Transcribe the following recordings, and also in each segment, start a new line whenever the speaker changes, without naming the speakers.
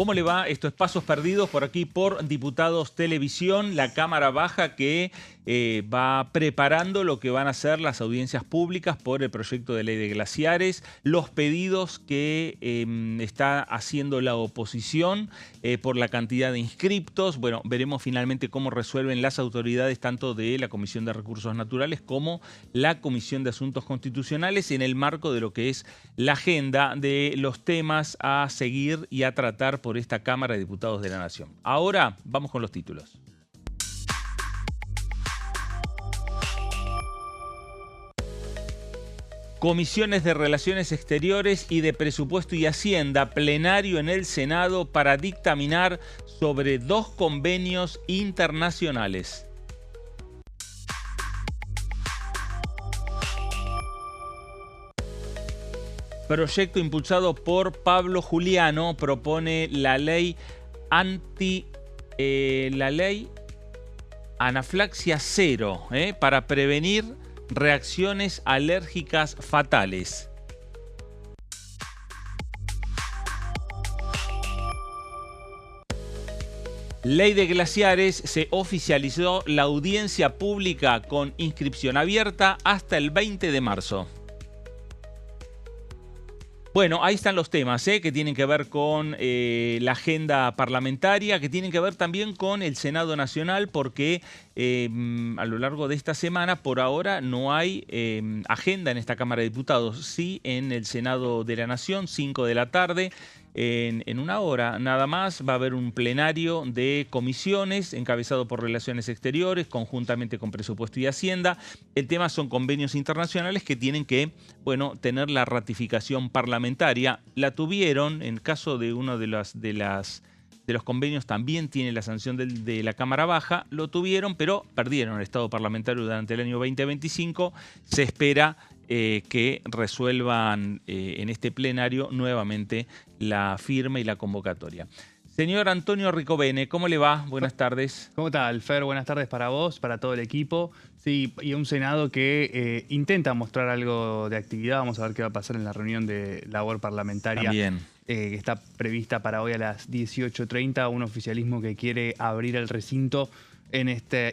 ¿Cómo le va? Esto es Pasos Perdidos por aquí por Diputados Televisión, la Cámara Baja que va preparando lo que van a ser las audiencias públicas por el proyecto de ley de glaciares, los pedidos que está haciendo la oposición por la cantidad de inscriptos. Bueno, veremos finalmente cómo resuelven las autoridades tanto de la Comisión de Recursos Naturales como la Comisión de Asuntos Constitucionales en el marco de lo que es la agenda de los temas a seguir y a tratar por esta Cámara de Diputados de la Nación. Ahora vamos con los títulos. Comisiones de Relaciones Exteriores y de Presupuesto y Hacienda, plenario en el Senado para dictaminar sobre 2 convenios internacionales. Proyecto impulsado por Pablo Juliano propone la ley anaflaxia cero para prevenir reacciones alérgicas fatales. Ley de glaciares, se oficializó la audiencia pública con inscripción abierta hasta el 20 de marzo. Bueno, ahí están los temas que tienen que ver con la agenda parlamentaria, que tienen que ver también con el Senado Nacional, porque a lo largo de esta semana, por ahora, no hay agenda en esta Cámara de Diputados. Sí, en el Senado de la Nación, 5 de la tarde. En una hora nada más va a haber un plenario de comisiones encabezado por Relaciones Exteriores, conjuntamente con Presupuesto y Hacienda. El tema son convenios internacionales que tienen que, bueno, tener la ratificación parlamentaria. La tuvieron, en caso de uno de los convenios también tiene la sanción de la Cámara Baja, lo tuvieron, pero perdieron el estado parlamentario durante el año 2025. Se espera que resuelvan en este plenario nuevamente la firma y la convocatoria. Señor Antonio Ricovene, ¿cómo le va? Buenas tardes.
¿Cómo tal, Fer? Buenas tardes para vos, para todo el equipo. Sí, y un Senado que intenta mostrar algo de actividad. Vamos a ver qué va a pasar en la reunión de labor parlamentaria.
También.
Que está prevista para hoy a las 18:30. Un oficialismo que quiere abrir el recinto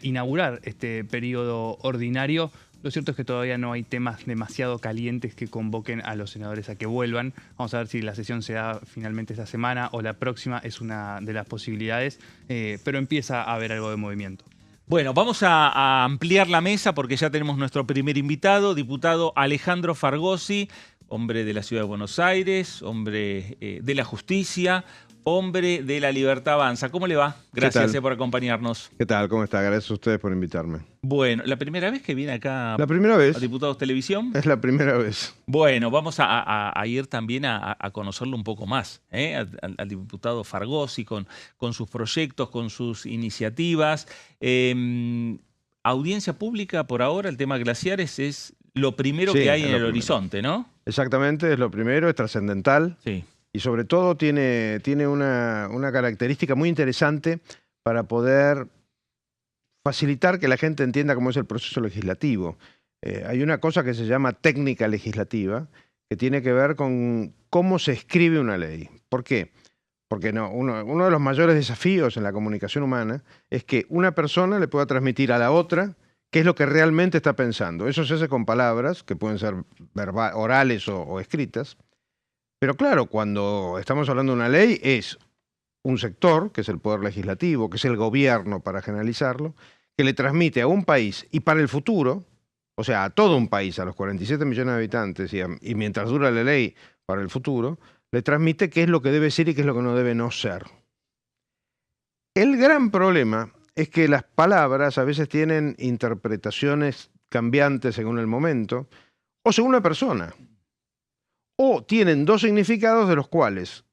inaugurar este periodo ordinario. Lo cierto es que todavía no hay temas demasiado calientes que convoquen a los senadores a que vuelvan. Vamos a ver si la sesión se da finalmente esta semana o la próxima, es una de las posibilidades, pero empieza a haber algo de movimiento.
Bueno, vamos a ampliar la mesa porque ya tenemos nuestro primer invitado, diputado Alejandro Fargosi, hombre de la Ciudad de Buenos Aires, hombre de la justicia, hombre de la Libertad Avanza. ¿Cómo le va? Gracias por acompañarnos.
¿Qué tal? ¿Cómo está? Gracias a ustedes por invitarme.
Bueno, ¿la primera vez que viene acá
¿La primera vez?
a Diputados Televisión?
Es la primera vez.
Bueno, vamos a ir también a conocerlo un poco más, al diputado Fargosi con sus proyectos, con sus iniciativas. Audiencia pública, por ahora, el tema glaciares es lo primero que hay en el horizonte, ¿no?
Exactamente, es lo primero, es trascendental.
Sí.
Y sobre todo tiene una característica muy interesante para poder facilitar que la gente entienda cómo es el proceso legislativo. Hay una cosa que se llama técnica legislativa, que tiene que ver con cómo se escribe una ley. ¿Por qué? Porque uno de los mayores desafíos en la comunicación humana es que una persona le pueda transmitir a la otra qué es lo que realmente está pensando. Eso se hace con palabras, que pueden ser orales o escritas. Pero claro, cuando estamos hablando de una ley, es un sector, que es el Poder Legislativo, que es el gobierno para generalizarlo, que le transmite a un país y para el futuro, o sea, a todo un país, a los 47 millones de habitantes y mientras dura la ley para el futuro, le transmite qué es lo que debe ser y qué es lo que no debe no ser. El gran problema es que las palabras a veces tienen interpretaciones cambiantes según el momento o según la persona. O tienen 2 significados de los cuales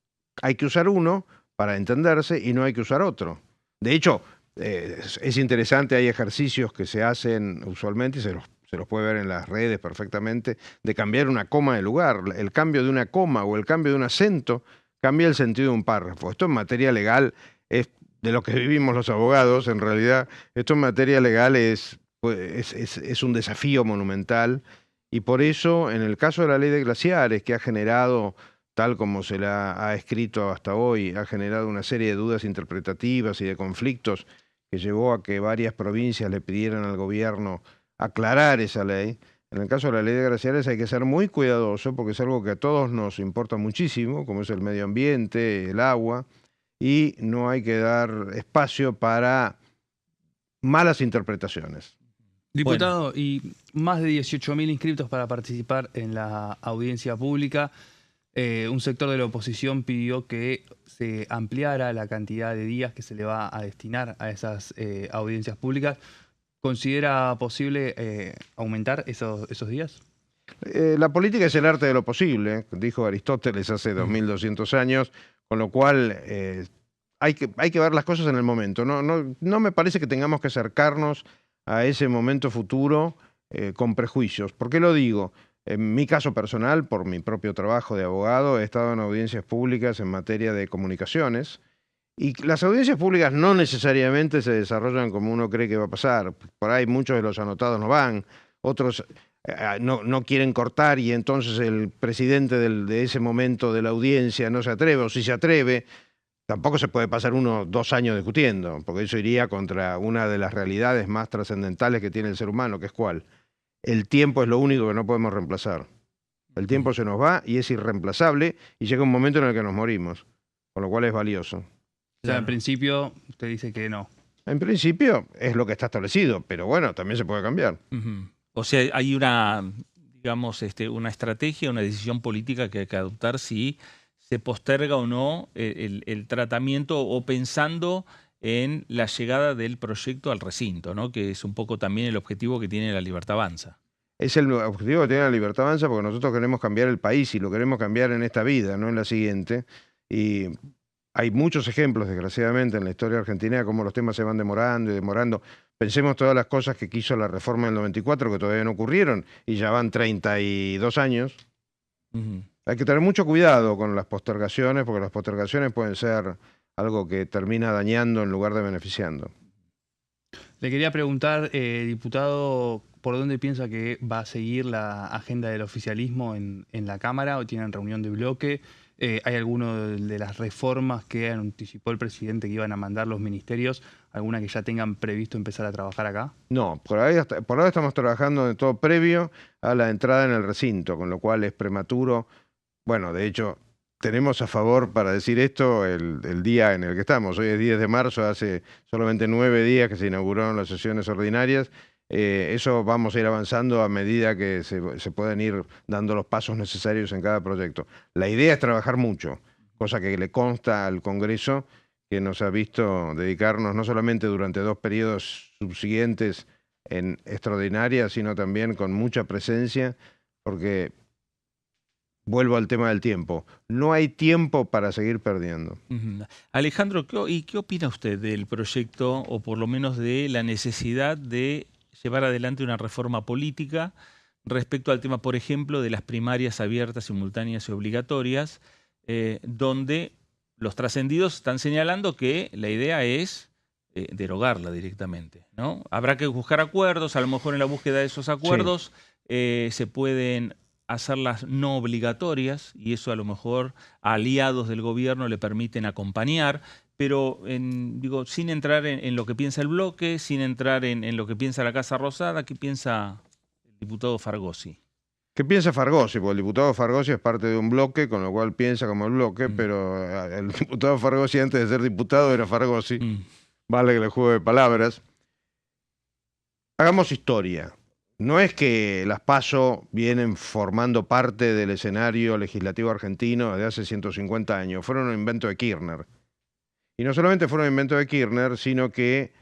hay que usar uno para entenderse y no hay que usar otro. De hecho, es interesante, hay ejercicios que se hacen usualmente, y se los puede ver en las redes perfectamente, de cambiar una coma de lugar. El cambio de una coma o el cambio de un acento cambia el sentido de un párrafo. Esto en materia legal es de lo que vivimos los abogados, en realidad. Esto en materia legal es un desafío monumental. Y por eso, en el caso de la ley de glaciares, que ha generado tal como se la ha escrito hasta hoy, ha generado una serie de dudas interpretativas y de conflictos que llevó a que varias provincias le pidieran al gobierno aclarar esa ley. En el caso de la ley de glaciares hay que ser muy cuidadoso porque es algo que a todos nos importa muchísimo, como es el medio ambiente, el agua, y no hay que dar espacio para malas interpretaciones.
Diputado, y más de 18.000 inscritos para participar en la audiencia pública. Un sector de la oposición pidió que se ampliara la cantidad de días que se le va a destinar a esas audiencias públicas. ¿Considera posible aumentar esos días?
La política es el arte de lo posible, dijo Aristóteles hace 2200 años, con lo cual hay que ver las cosas en el momento. No me parece que tengamos que acercarnos a ese momento futuro con prejuicios. ¿Por qué lo digo? En mi caso personal, por mi propio trabajo de abogado, he estado en audiencias públicas en materia de comunicaciones y las audiencias públicas no necesariamente se desarrollan como uno cree que va a pasar. Por ahí muchos de los anotados no van, otros no quieren cortar y entonces el presidente de ese momento de la audiencia no se atreve, o si se atreve, tampoco se puede pasar 1 o 2 años discutiendo, porque eso iría contra una de las realidades más trascendentales que tiene el ser humano, que es ¿cuál? El tiempo es lo único que no podemos reemplazar. El tiempo se nos va y es irreemplazable y llega un momento en el que nos morimos, con lo cual es valioso.
O sea, en principio usted dice que no.
En principio es lo que está establecido, pero bueno, también se puede cambiar.
O sea, hay una, digamos, una estrategia, una decisión política que hay que adoptar si se posterga o no el tratamiento o pensando en la llegada del proyecto al recinto, ¿no? Que es un poco también el objetivo que tiene la Libertad Avanza.
Es el objetivo que tiene la Libertad Avanza porque nosotros queremos cambiar el país y lo queremos cambiar en esta vida, no en la siguiente. Y hay muchos ejemplos, desgraciadamente, en la historia argentina de cómo los temas se van demorando y demorando. Pensemos todas las cosas que quiso la reforma del 94 que todavía no ocurrieron y ya van 32 años. Hay que tener mucho cuidado con las postergaciones porque las postergaciones pueden ser algo que termina dañando en lugar de beneficiando.
Le quería preguntar, diputado, ¿por dónde piensa que va a seguir la agenda del oficialismo en la Cámara? ¿O tienen reunión de bloque? ¿Hay alguno de las reformas que anticipó el presidente que iban a mandar los ministerios? ¿Alguna que ya tengan previsto empezar a trabajar acá?
No, por ahora estamos trabajando en todo previo a la entrada en el recinto, con lo cual es prematuro. Bueno, de hecho, tenemos a favor para decir esto el día en el que estamos. Hoy es 10 de marzo, hace solamente 9 días que se inauguraron las sesiones ordinarias. Eso vamos a ir avanzando a medida que se puedan ir dando los pasos necesarios en cada proyecto. La idea es trabajar mucho, cosa que le consta al Congreso, que nos ha visto dedicarnos no solamente durante 2 periodos subsiguientes en extraordinarias, sino también con mucha presencia, porque vuelvo al tema del tiempo. No hay tiempo para seguir perdiendo.
Alejandro, ¿qué opina usted del proyecto, o por lo menos de la necesidad de llevar adelante una reforma política respecto al tema, por ejemplo, de las primarias abiertas, simultáneas y obligatorias, donde los trascendidos están señalando que la idea es derogarla directamente, ¿no? Habrá que buscar acuerdos, a lo mejor en la búsqueda de esos acuerdos se pueden hacerlas no obligatorias y eso a lo mejor a aliados del gobierno le permiten acompañar, pero digo, sin entrar en lo que piensa el bloque, sin entrar en lo que piensa la Casa Rosada. ¿Qué piensa el diputado Fargosi?
¿Qué piensa Fargosi? Porque el diputado Fargosi es parte de un bloque, con lo cual piensa como el bloque, pero el diputado Fargosi antes de ser diputado era Fargosi. Vale que le juego de palabras. Hagamos historia. No es que las PASO vienen formando parte del escenario legislativo argentino desde hace 150 años. Fueron un invento de Kirchner. Y no solamente fueron un invento de Kirchner, sino que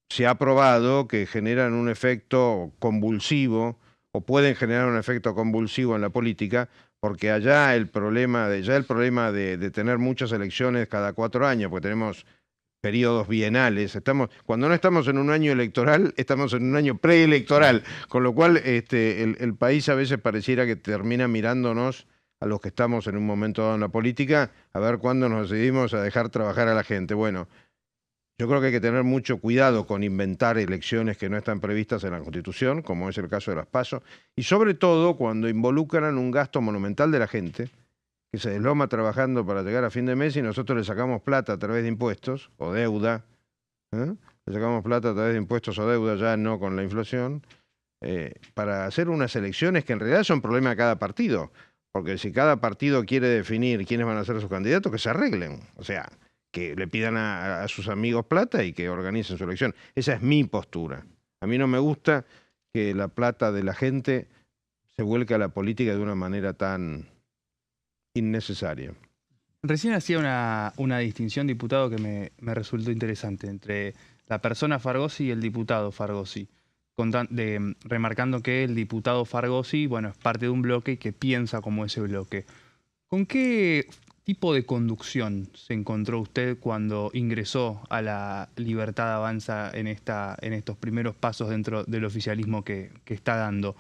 se ha probado que generan un efecto convulsivo o pueden generar un efecto convulsivo en la política, porque allá el problema de tener muchas elecciones cada 4 años, porque tenemos periodos bienales, cuando no estamos en un año electoral, estamos en un año preelectoral, con lo cual el país a veces pareciera que termina mirándonos a los que estamos en un momento dado en la política, a ver cuándo nos decidimos a dejar trabajar a la gente. Bueno, yo creo que hay que tener mucho cuidado con inventar elecciones que no están previstas en la Constitución, como es el caso de las PASO, y sobre todo cuando involucran un gasto monumental de la gente, que se desloma trabajando para llegar a fin de mes y nosotros le sacamos plata a través de impuestos o deuda, ¿eh? Le sacamos plata a través de impuestos o deuda, ya no con la inflación, para hacer unas elecciones que en realidad son problema de cada partido. Porque si cada partido quiere definir quiénes van a ser sus candidatos, que se arreglen. O sea, que le pidan a sus amigos plata y que organicen su elección. Esa es mi postura. A mí no me gusta que la plata de la gente se vuelque a la política de una manera tan innecesaria.
Recién hacía una distinción, diputado, que me resultó interesante entre la persona Fargosi y el diputado Fargosi, remarcando que el diputado Fargosi, bueno, es parte de un bloque y que piensa como ese bloque. ¿Con qué tipo de conducción se encontró usted cuando ingresó a la Libertad Avanza en estos primeros pasos dentro del oficialismo que está dando?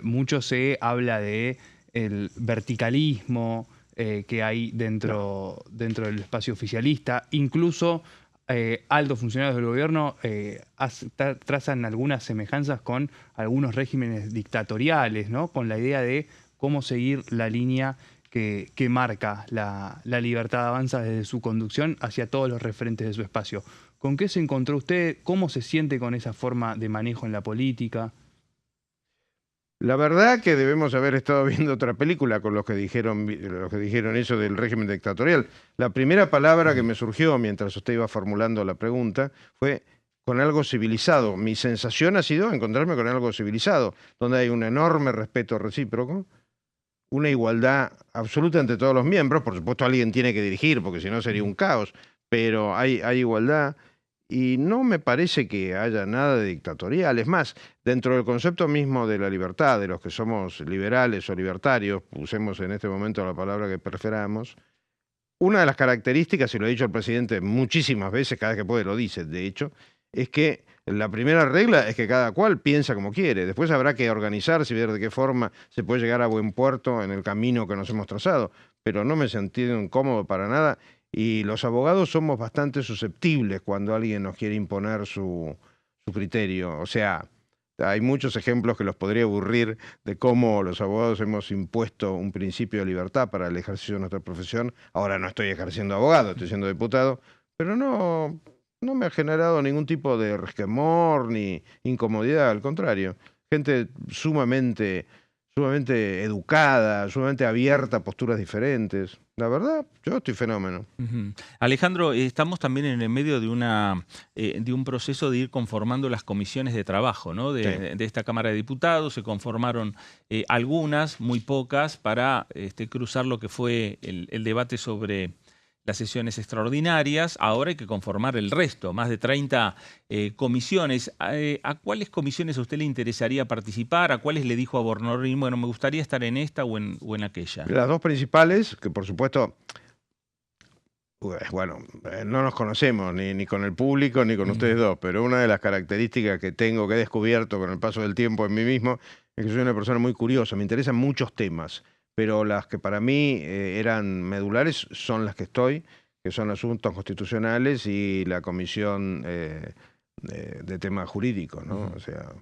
Mucho se habla de el verticalismo que hay dentro del espacio oficialista. Incluso altos funcionarios del gobierno trazan algunas semejanzas con algunos regímenes dictatoriales, ¿no? Con la idea de cómo seguir la línea que marca la Libertad Avanza desde su conducción hacia todos los referentes de su espacio. ¿Con qué se encontró usted? ¿Cómo se siente con esa forma de manejo en la política?
La verdad que debemos haber estado viendo otra película con los que dijeron eso del régimen dictatorial. La primera palabra que me surgió mientras usted iba formulando la pregunta fue con algo civilizado. Mi sensación ha sido encontrarme con algo civilizado, donde hay un enorme respeto recíproco, una igualdad absoluta entre todos los miembros. Por supuesto, alguien tiene que dirigir, porque si no sería un caos, pero hay igualdad. Y no me parece que haya nada de dictatorial. Es más, dentro del concepto mismo de la libertad, de los que somos liberales o libertarios, usemos en este momento la palabra que preferamos, una de las características, y lo ha dicho el presidente muchísimas veces, cada vez que puede lo dice, de hecho, es que la primera regla es que cada cual piensa como quiere. Después habrá que organizarse y ver de qué forma se puede llegar a buen puerto en el camino que nos hemos trazado. Pero no me sentí incómodo para nada. Y los abogados somos bastante susceptibles cuando alguien nos quiere imponer su criterio. O sea, hay muchos ejemplos que los podría aburrir de cómo los abogados hemos impuesto un principio de libertad para el ejercicio de nuestra profesión. Ahora no estoy ejerciendo abogado, estoy siendo diputado, pero no me ha generado ningún tipo de resquemor ni incomodidad, al contrario. Gente sumamente educada, sumamente abierta a posturas diferentes. La verdad, yo estoy fenómeno.
Alejandro, estamos también en el medio de un proceso de ir conformando las comisiones de trabajo, ¿no? de esta Cámara de Diputados. Se conformaron algunas, muy pocas, para cruzar lo que fue el debate sobre las sesiones extraordinarias. Ahora hay que conformar el resto, más de 30 comisiones. ¿A cuáles comisiones a usted le interesaría participar? ¿A cuáles le dijo a Bornorín, bueno, me gustaría estar en esta o en aquella?
Las dos principales, que por supuesto, bueno, no nos conocemos ni con el público ni con ustedes dos, pero una de las características que he descubierto con el paso del tiempo en mí mismo, es que soy una persona muy curiosa, me interesan muchos temas. Pero las que para mí eran medulares son las que estoy, que son asuntos constitucionales y la comisión de temas jurídicos, ¿no? O sea,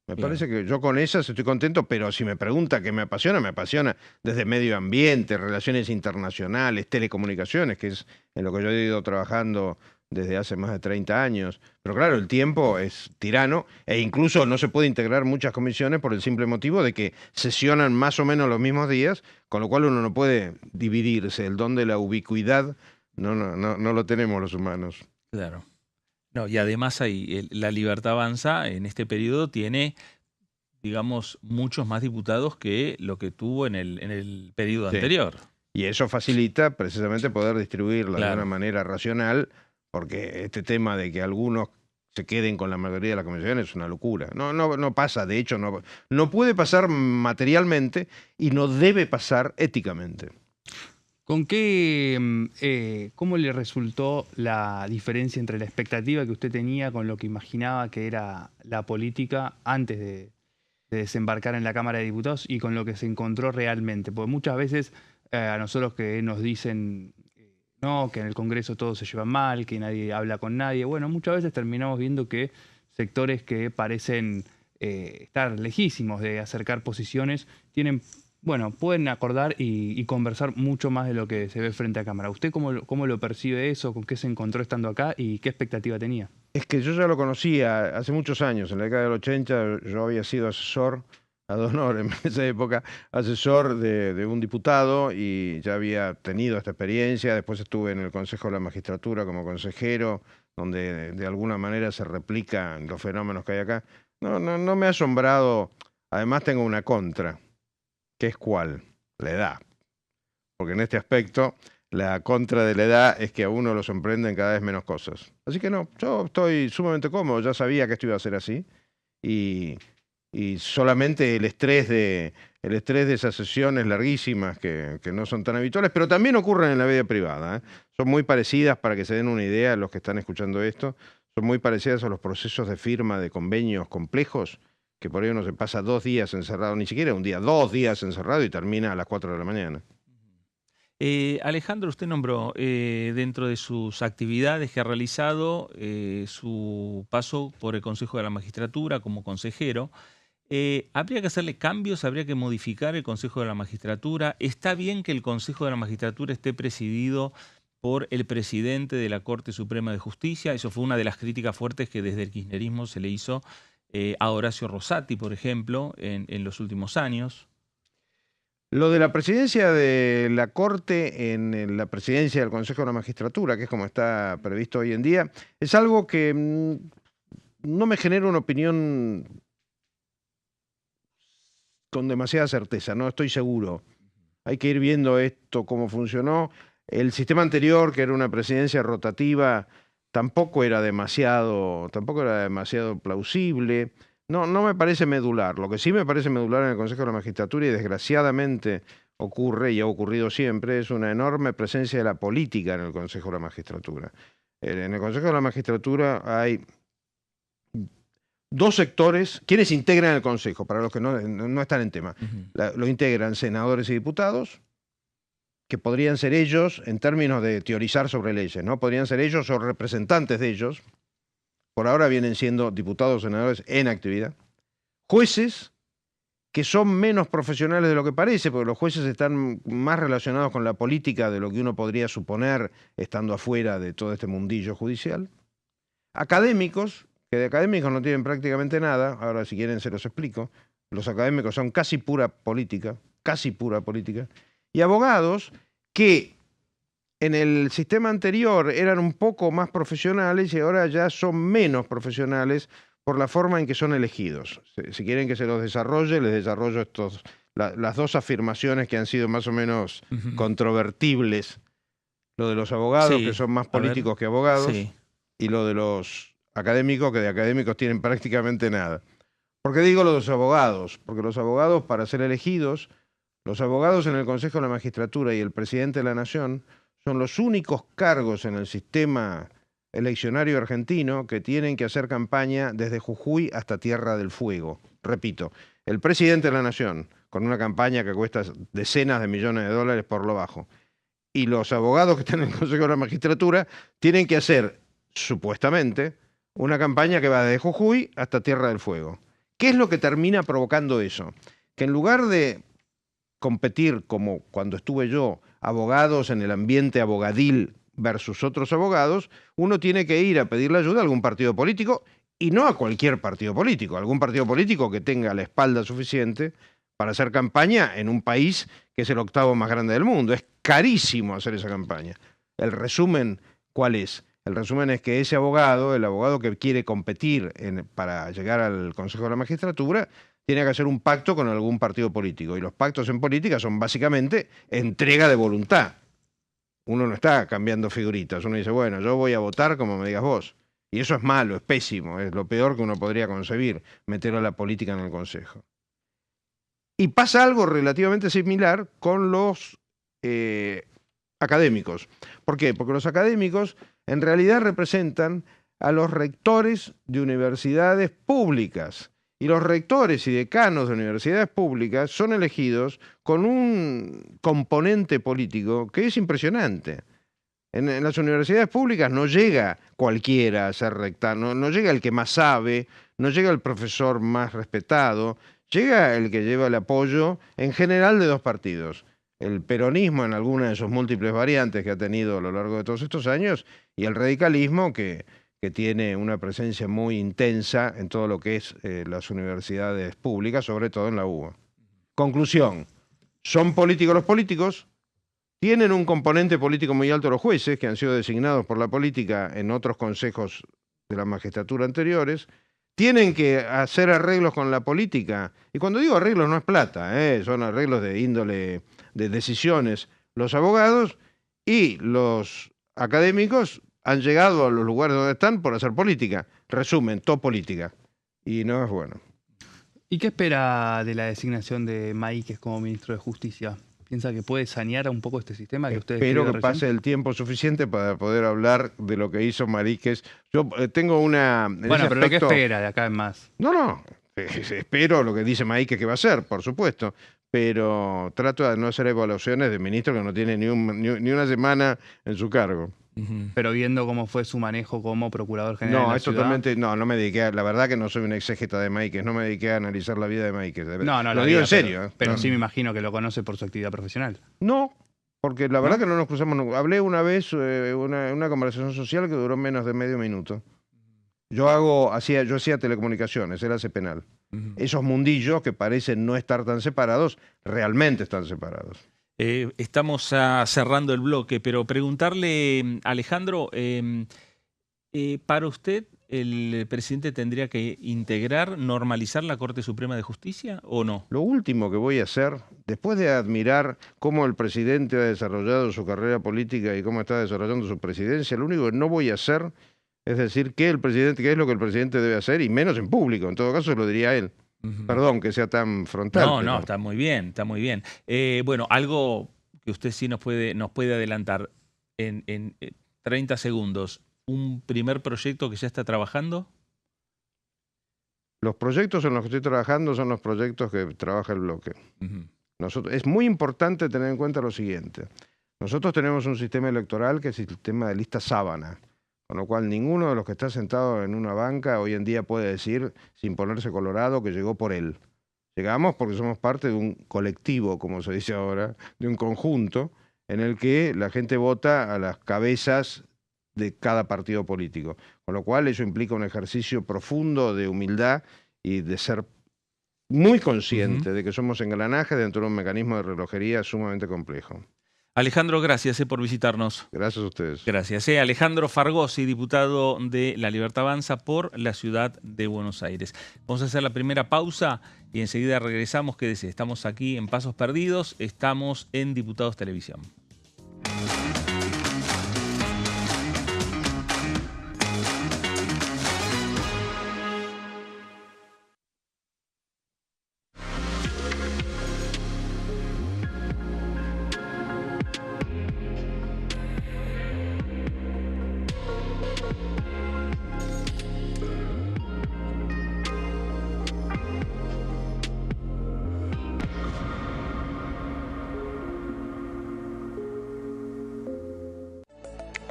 me parece que yo con esas estoy contento, pero si me pregunta qué me apasiona desde medio ambiente, relaciones internacionales, telecomunicaciones, que es en lo que yo he ido trabajando desde hace más de 30 años. Pero claro, el tiempo es tirano e incluso no se puede integrar muchas comisiones por el simple motivo de que sesionan más o menos los mismos días, con lo cual uno no puede dividirse. El don de la ubicuidad no lo tenemos los humanos.
Claro. No, y además la Libertad Avanza en este periodo tiene, digamos, muchos más diputados que lo que tuvo en el periodo anterior.
Y eso facilita precisamente poder distribuirla de una manera racional, porque este tema de que algunos se queden con la mayoría de la comisión es una locura. No pasa, de hecho, no puede pasar materialmente y no debe pasar éticamente.
¿Cómo le resultó la diferencia entre la expectativa que usted tenía con lo que imaginaba que era la política antes de desembarcar en la Cámara de Diputados y con lo que se encontró realmente? Porque muchas veces a nosotros que nos dicen no, que en el Congreso todo se lleva mal, que nadie habla con nadie. Bueno, muchas veces terminamos viendo que sectores que parecen estar lejísimos de acercar posiciones tienen bueno, pueden acordar y conversar mucho más de lo que se ve frente a cámara. ¿Usted cómo lo percibe eso? ¿Con qué se encontró estando acá? ¿Y qué expectativa tenía?
Es que yo ya lo conocía hace muchos años, en la década del 80 yo había sido asesor, ad honorem en esa época, asesor de un diputado y ya había tenido esta experiencia. Después estuve en el Consejo de la Magistratura como consejero, donde de alguna manera se replican los fenómenos que hay acá. No me ha asombrado. Además tengo una contra, que es ¿cuál? La edad. Porque en este aspecto la contra de la edad es que a uno lo sorprenden cada vez menos cosas. Así que no, yo estoy sumamente cómodo, ya sabía que esto iba a ser así y, y solamente el estrés de esas sesiones larguísimas que no son tan habituales, pero también ocurren en la vida privada, ¿eh? Son muy parecidas, para que se den una idea los que están escuchando esto, son muy parecidas a los procesos de firma de convenios complejos, que por ahí uno se pasa 2 días encerrado, ni siquiera un día, 2 días encerrado y termina a las 4 de la mañana.
Alejandro, usted nombró dentro de sus actividades que ha realizado su paso por el Consejo de la Magistratura como consejero. ¿Habría que hacerle cambios? ¿Habría que modificar el Consejo de la Magistratura? ¿Está bien que el Consejo de la Magistratura esté presidido por el presidente de la Corte Suprema de Justicia? Eso fue una de las críticas fuertes que desde el kirchnerismo se le hizo a Horacio Rosati, por ejemplo, en los últimos años.
Lo de la presidencia de la Corte en la presidencia del Consejo de la Magistratura, que es como está previsto hoy en día, es algo que no me genera una opinión con demasiada certeza, no estoy seguro. Hay que ir viendo esto, cómo funcionó. El sistema anterior, que era una presidencia rotativa, tampoco era demasiado plausible. No me parece medular. Lo que sí me parece medular en el Consejo de la Magistratura, y desgraciadamente ocurre, y ha ocurrido siempre, es una enorme presencia de la política en el Consejo de la Magistratura. En el Consejo de la Magistratura hay 2 sectores. ¿Quiénes integran el Consejo? Para los que no están en tema. Lo integran senadores y diputados, que podrían ser ellos, en términos de teorizar sobre leyes, ¿no? Podrían ser ellos o representantes de ellos. Por ahora vienen siendo diputados o senadores en actividad. Jueces, que son menos profesionales de lo que parece, porque los jueces están más relacionados con la política de lo que uno podría suponer estando afuera de todo este mundillo judicial. Académicos, que de académicos no tienen prácticamente nada, ahora si quieren se los explico. Los académicos son casi pura política, y abogados que en el sistema anterior eran un poco más profesionales y ahora ya son menos profesionales por la forma en que son elegidos. Si quieren que se los desarrolle, les desarrollo las 2 afirmaciones que han sido más o menos controvertibles. Lo de los abogados,
Sí,
que son más
a ver.
políticos que abogados,
Sí.
y lo de los académicos, que de académicos tienen prácticamente nada. ¿Por qué digo lo de los abogados? Porque los abogados, para ser elegidos, los abogados en el Consejo de la Magistratura y el presidente de la Nación son los únicos cargos en el sistema eleccionario argentino que tienen que hacer campaña desde Jujuy hasta Tierra del Fuego. Repito, el presidente de la Nación, con una campaña que cuesta decenas de millones de dólares por lo bajo, y los abogados que están en el Consejo de la Magistratura tienen que hacer, supuestamente, una campaña que va desde Jujuy hasta Tierra del Fuego. ¿Qué es lo que termina provocando eso? Que en lugar de competir, como cuando estuve yo, abogados en el ambiente abogadil versus otros abogados, uno tiene que ir a pedirle ayuda a algún partido político, y no a cualquier partido político, algún partido político que tenga la espalda suficiente para hacer campaña en un país que es el 8º más grande del mundo. Es carísimo hacer esa campaña. El resumen, ¿cuál es? El resumen es que ese abogado, el abogado que quiere competir para llegar al Consejo de la Magistratura, tiene que hacer un pacto con algún partido político. Y los pactos en política son básicamente entrega de voluntad. Uno no está cambiando figuritas. Uno dice, bueno, yo voy a votar como me digas vos. Y eso es malo, es pésimo, es lo peor que uno podría concebir, meter a la política en el Consejo. Y pasa algo relativamente similar con los académicos. ¿Por qué? Porque los académicos en realidad representan a los rectores de universidades públicas. Y los rectores y decanos de universidades públicas son elegidos con un componente político que es impresionante. En las universidades públicas no llega cualquiera a ser rector, no llega el que más sabe, no llega el profesor más respetado, llega el que lleva el apoyo en general de dos partidos. El peronismo en alguna de sus múltiples variantes que ha tenido a lo largo de todos estos años y el radicalismo que tiene una presencia muy intensa en todo lo que es las universidades públicas, sobre todo en la UBA. Conclusión, son políticos los políticos, tienen un componente político muy alto los jueces, que han sido designados por la política en otros consejos de la magistratura anteriores, tienen que hacer arreglos con la política, y cuando digo arreglos no es plata, son arreglos de índole de decisiones, los abogados y los académicos han llegado a los lugares donde están por hacer política. Resumen, todo política. Y no es bueno.
¿Y qué espera de la designación de Maíquez como ministro de Justicia? ¿Piensa que puede sanear un poco este sistema que ustedes
Espero que pase el tiempo suficiente para poder hablar de lo que hizo Maíquez. Yo tengo una...
Bueno, pero ¿qué espera de acá en más?
No. Espero lo que dice Maíquez que va a hacer, por supuesto. Pero trato de no hacer evaluaciones de ministro que no tiene ni una semana en su cargo.
Pero viendo cómo fue su manejo como procurador general de la ciudad.
Totalmente, no me dediqué la verdad que no soy un exégeta de Maíquez, no me dediqué a analizar la vida de Maíquez.
No,
lo digo en serio.
Pero sí me imagino que lo conoce por su actividad profesional.
No, porque la verdad que no nos cruzamos. Hablé una vez, una conversación social que duró menos de medio minuto. Yo hacía telecomunicaciones, él hace penal. Esos mundillos que parecen no estar tan separados, realmente están separados.
Estamos cerrando el bloque, pero preguntarle, Alejandro, ¿para usted el presidente tendría que integrar, normalizar la Corte Suprema de Justicia o no?
Lo último que voy a hacer, después de admirar cómo el presidente ha desarrollado su carrera política y cómo está desarrollando su presidencia, lo único que no voy a hacer es decir qué es lo que el presidente debe hacer, y menos en público. En todo caso, lo diría él. Perdón que sea tan frontal.
No, está muy bien, está muy bien. Bueno, algo que usted sí nos puede adelantar en 30 segundos. ¿Un primer proyecto que ya está trabajando?
Los proyectos en los que estoy trabajando son los proyectos que trabaja el bloque. Es muy importante tener en cuenta lo siguiente. Nosotros tenemos un sistema electoral que es el sistema de lista sábana. Con lo cual, ninguno de los que está sentado en una banca hoy en día puede decir, sin ponerse colorado, que llegó por él. Llegamos porque somos parte de un colectivo, como se dice ahora, de un conjunto, en el que la gente vota a las cabezas de cada partido político. Con lo cual, eso implica un ejercicio profundo de humildad y de ser muy consciente de que somos engranajes dentro de un mecanismo de relojería sumamente complejo.
Alejandro, gracias por visitarnos.
Gracias a ustedes.
Gracias. Alejandro Fargosi, diputado de La Libertad Avanza por la ciudad de Buenos Aires. Vamos a hacer la primera pausa y enseguida regresamos. Quédese, estamos aquí en Pasos Perdidos, estamos en Diputados Televisión.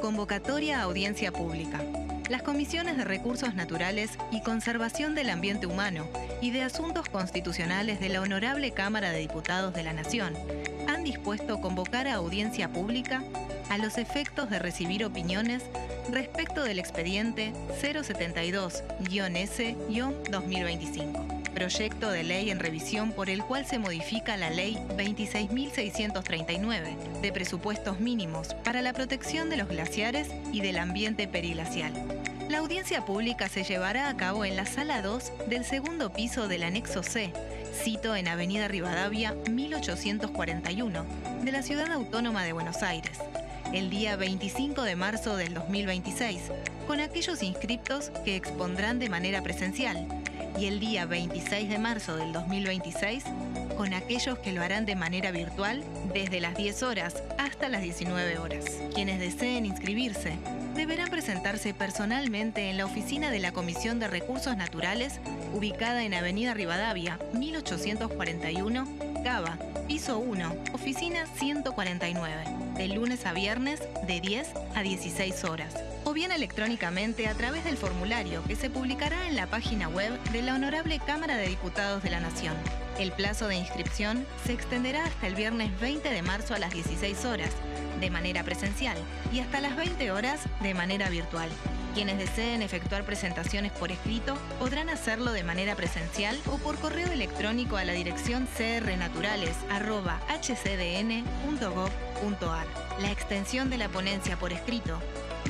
Convocatoria a audiencia pública. Las comisiones de Recursos Naturales y Conservación del Ambiente Humano y de Asuntos Constitucionales de la Honorable Cámara de Diputados de la Nación han dispuesto convocar a audiencia pública a los efectos de recibir opiniones respecto del expediente 072-S-2025. Proyecto de ley en revisión por el cual se modifica la Ley 26.639 de presupuestos mínimos para la protección de los glaciares y del ambiente periglacial. La audiencia pública se llevará a cabo en la Sala 2 del segundo piso del Anexo C, sito en Avenida Rivadavia 1841, de la Ciudad Autónoma de Buenos Aires, el día 25 de marzo del 2026, con aquellos inscriptos que expondrán de manera presencial, y el día 26 de marzo del 2026, con aquellos que lo harán de manera virtual desde las 10 horas hasta las 19 horas. Quienes deseen inscribirse deberán presentarse personalmente en la oficina de la Comisión de Recursos Naturales, ubicada en Avenida Rivadavia 1841, Cava, piso 1, oficina 149, de lunes a viernes de 10 a 16 horas, o bien electrónicamente a través del formulario que se publicará en la página web de la Honorable Cámara de Diputados de la Nación. El plazo de inscripción se extenderá hasta el viernes 20 de marzo a las 16 horas, de manera presencial, y hasta las 20 horas de manera virtual. Quienes deseen efectuar presentaciones por escrito podrán hacerlo de manera presencial o por correo electrónico a la dirección crnaturales@hcdn.gov.ar. La extensión de la ponencia por escrito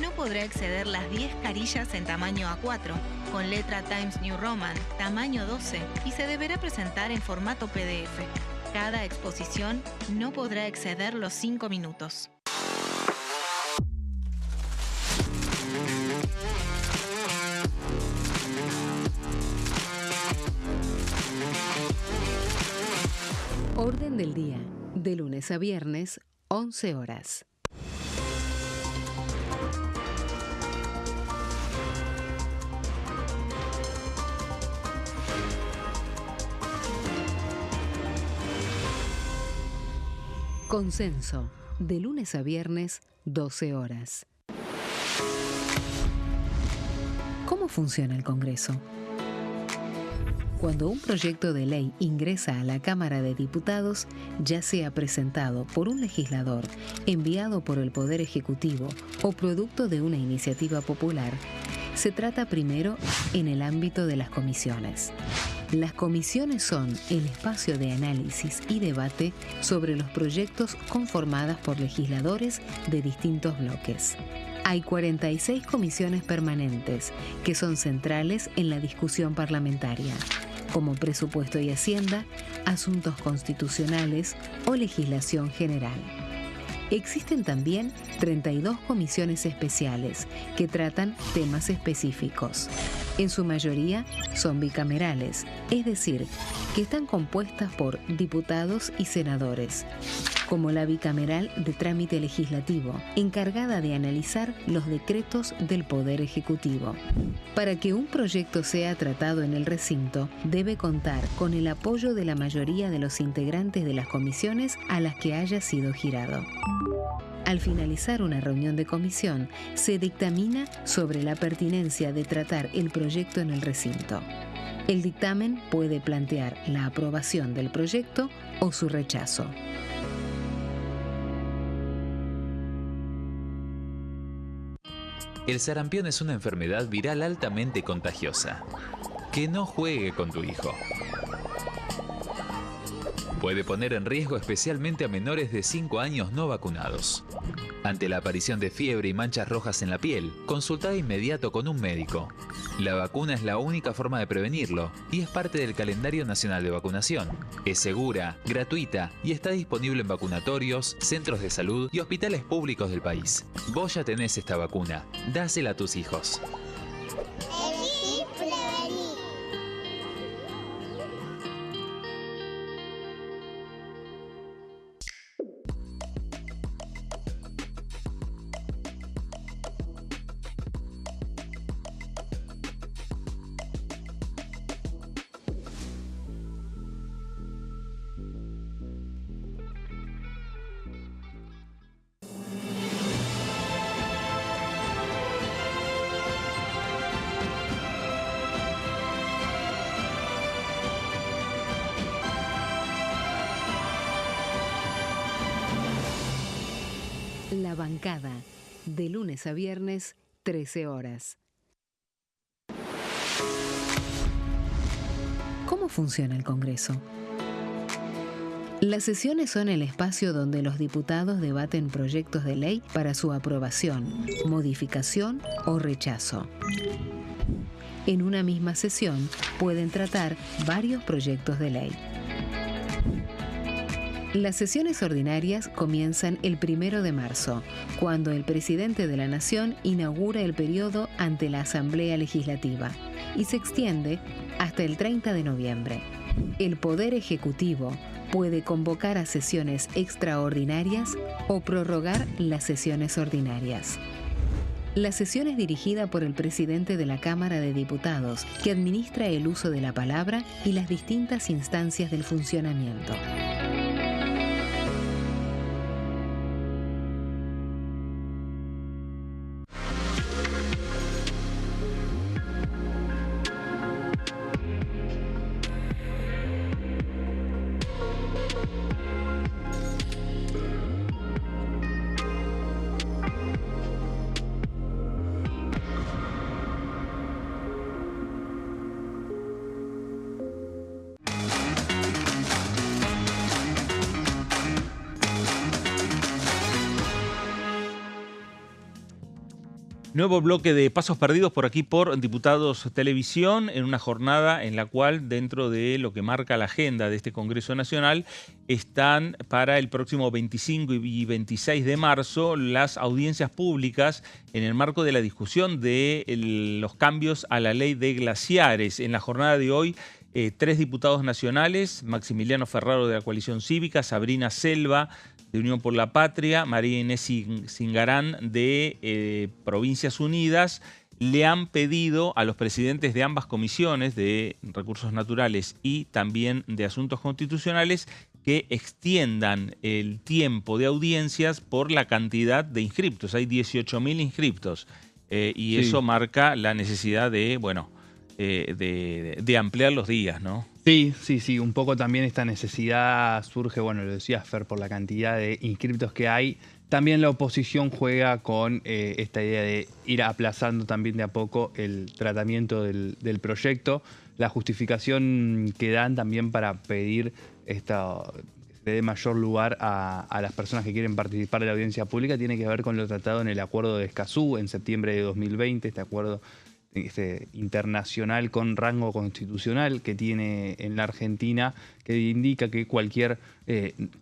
no podrá exceder las 10 carillas en tamaño A4, con letra Times New Roman, tamaño 12, y se deberá presentar en formato PDF. Cada exposición no podrá exceder los 5 minutos.
Orden del día, de lunes a viernes, 11 horas. Consenso, de lunes a viernes, 12 horas. ¿Cómo funciona el Congreso? Cuando un proyecto de ley ingresa a la Cámara de Diputados, ya sea presentado por un legislador, enviado por el Poder Ejecutivo o producto de una iniciativa popular, se trata primero en el ámbito de las comisiones. Las comisiones son el espacio de análisis y debate sobre los proyectos conformadas por legisladores de distintos bloques. Hay 46 comisiones permanentes que son centrales en la discusión parlamentaria, como Presupuesto y Hacienda, Asuntos Constitucionales o Legislación General. Existen también 32 comisiones especiales que tratan temas específicos. En su mayoría son bicamerales, es decir, que están compuestas por diputados y senadores, como la bicameral de trámite legislativo, encargada de analizar los decretos del Poder Ejecutivo. Para que un proyecto sea tratado en el recinto, debe contar con el apoyo de la mayoría de los integrantes de las comisiones a las que haya sido girado. Al finalizar una reunión de comisión, se dictamina sobre la pertinencia de tratar el proyecto en el recinto. El dictamen puede plantear la aprobación del proyecto o su rechazo.
El sarampión es una enfermedad viral altamente contagiosa. Que no juegue con tu hijo. Puede poner en riesgo especialmente a menores de 5 años no vacunados. Ante la aparición de fiebre y manchas rojas en la piel, consulta de inmediato con un médico. La vacuna es la única forma de prevenirlo y es parte del calendario nacional de vacunación. Es segura, gratuita y está disponible en vacunatorios, centros de salud y hospitales públicos del país. Vos ya tenés esta vacuna, dásela a tus hijos.
La bancada, de lunes a viernes, 13 horas. ¿Cómo funciona el Congreso? Las sesiones son el espacio donde los diputados debaten proyectos de ley para su aprobación, modificación o rechazo. En una misma sesión pueden tratar varios proyectos de ley. Las sesiones ordinarias comienzan el 1 de marzo, cuando el presidente de la Nación inaugura el periodo ante la Asamblea Legislativa, y se extiende hasta el 30 de noviembre. El Poder Ejecutivo puede convocar a sesiones extraordinarias o prorrogar las sesiones ordinarias. La sesión es dirigida por el presidente de la Cámara de Diputados, que administra el uso de la palabra y las distintas instancias del funcionamiento.
Nuevo bloque de Pasos Perdidos por aquí por Diputados Televisión, en una jornada en la cual, dentro de lo que marca la agenda de este Congreso Nacional, están para el próximo 25 y 26 de marzo las audiencias públicas en el marco de la discusión de los cambios a la ley de glaciares. En la jornada de hoy, 3 diputados nacionales: Maximiliano Ferraro de la Coalición Cívica, Sabrina Selva de Unión por la Patria, María Inés Singarán de Provincias Unidas, le han pedido a los presidentes de ambas comisiones, de Recursos Naturales y también de Asuntos Constitucionales, que extiendan el tiempo de audiencias por la cantidad de inscriptos. Hay 18.000 inscriptos y eso marca la necesidad de, bueno, de ampliar los días, ¿no?
Sí, un poco también esta necesidad surge, bueno, lo decía Fer, por la cantidad de inscriptos que hay. También la oposición juega con esta idea de ir aplazando también de a poco el tratamiento del proyecto. La justificación que dan también para pedir que se dé mayor lugar a las personas que quieren participar de la audiencia pública tiene que ver con lo tratado en el Acuerdo de Escazú en septiembre de 2020, este acuerdo internacional con rango constitucional que tiene en la Argentina, que indica que cualquier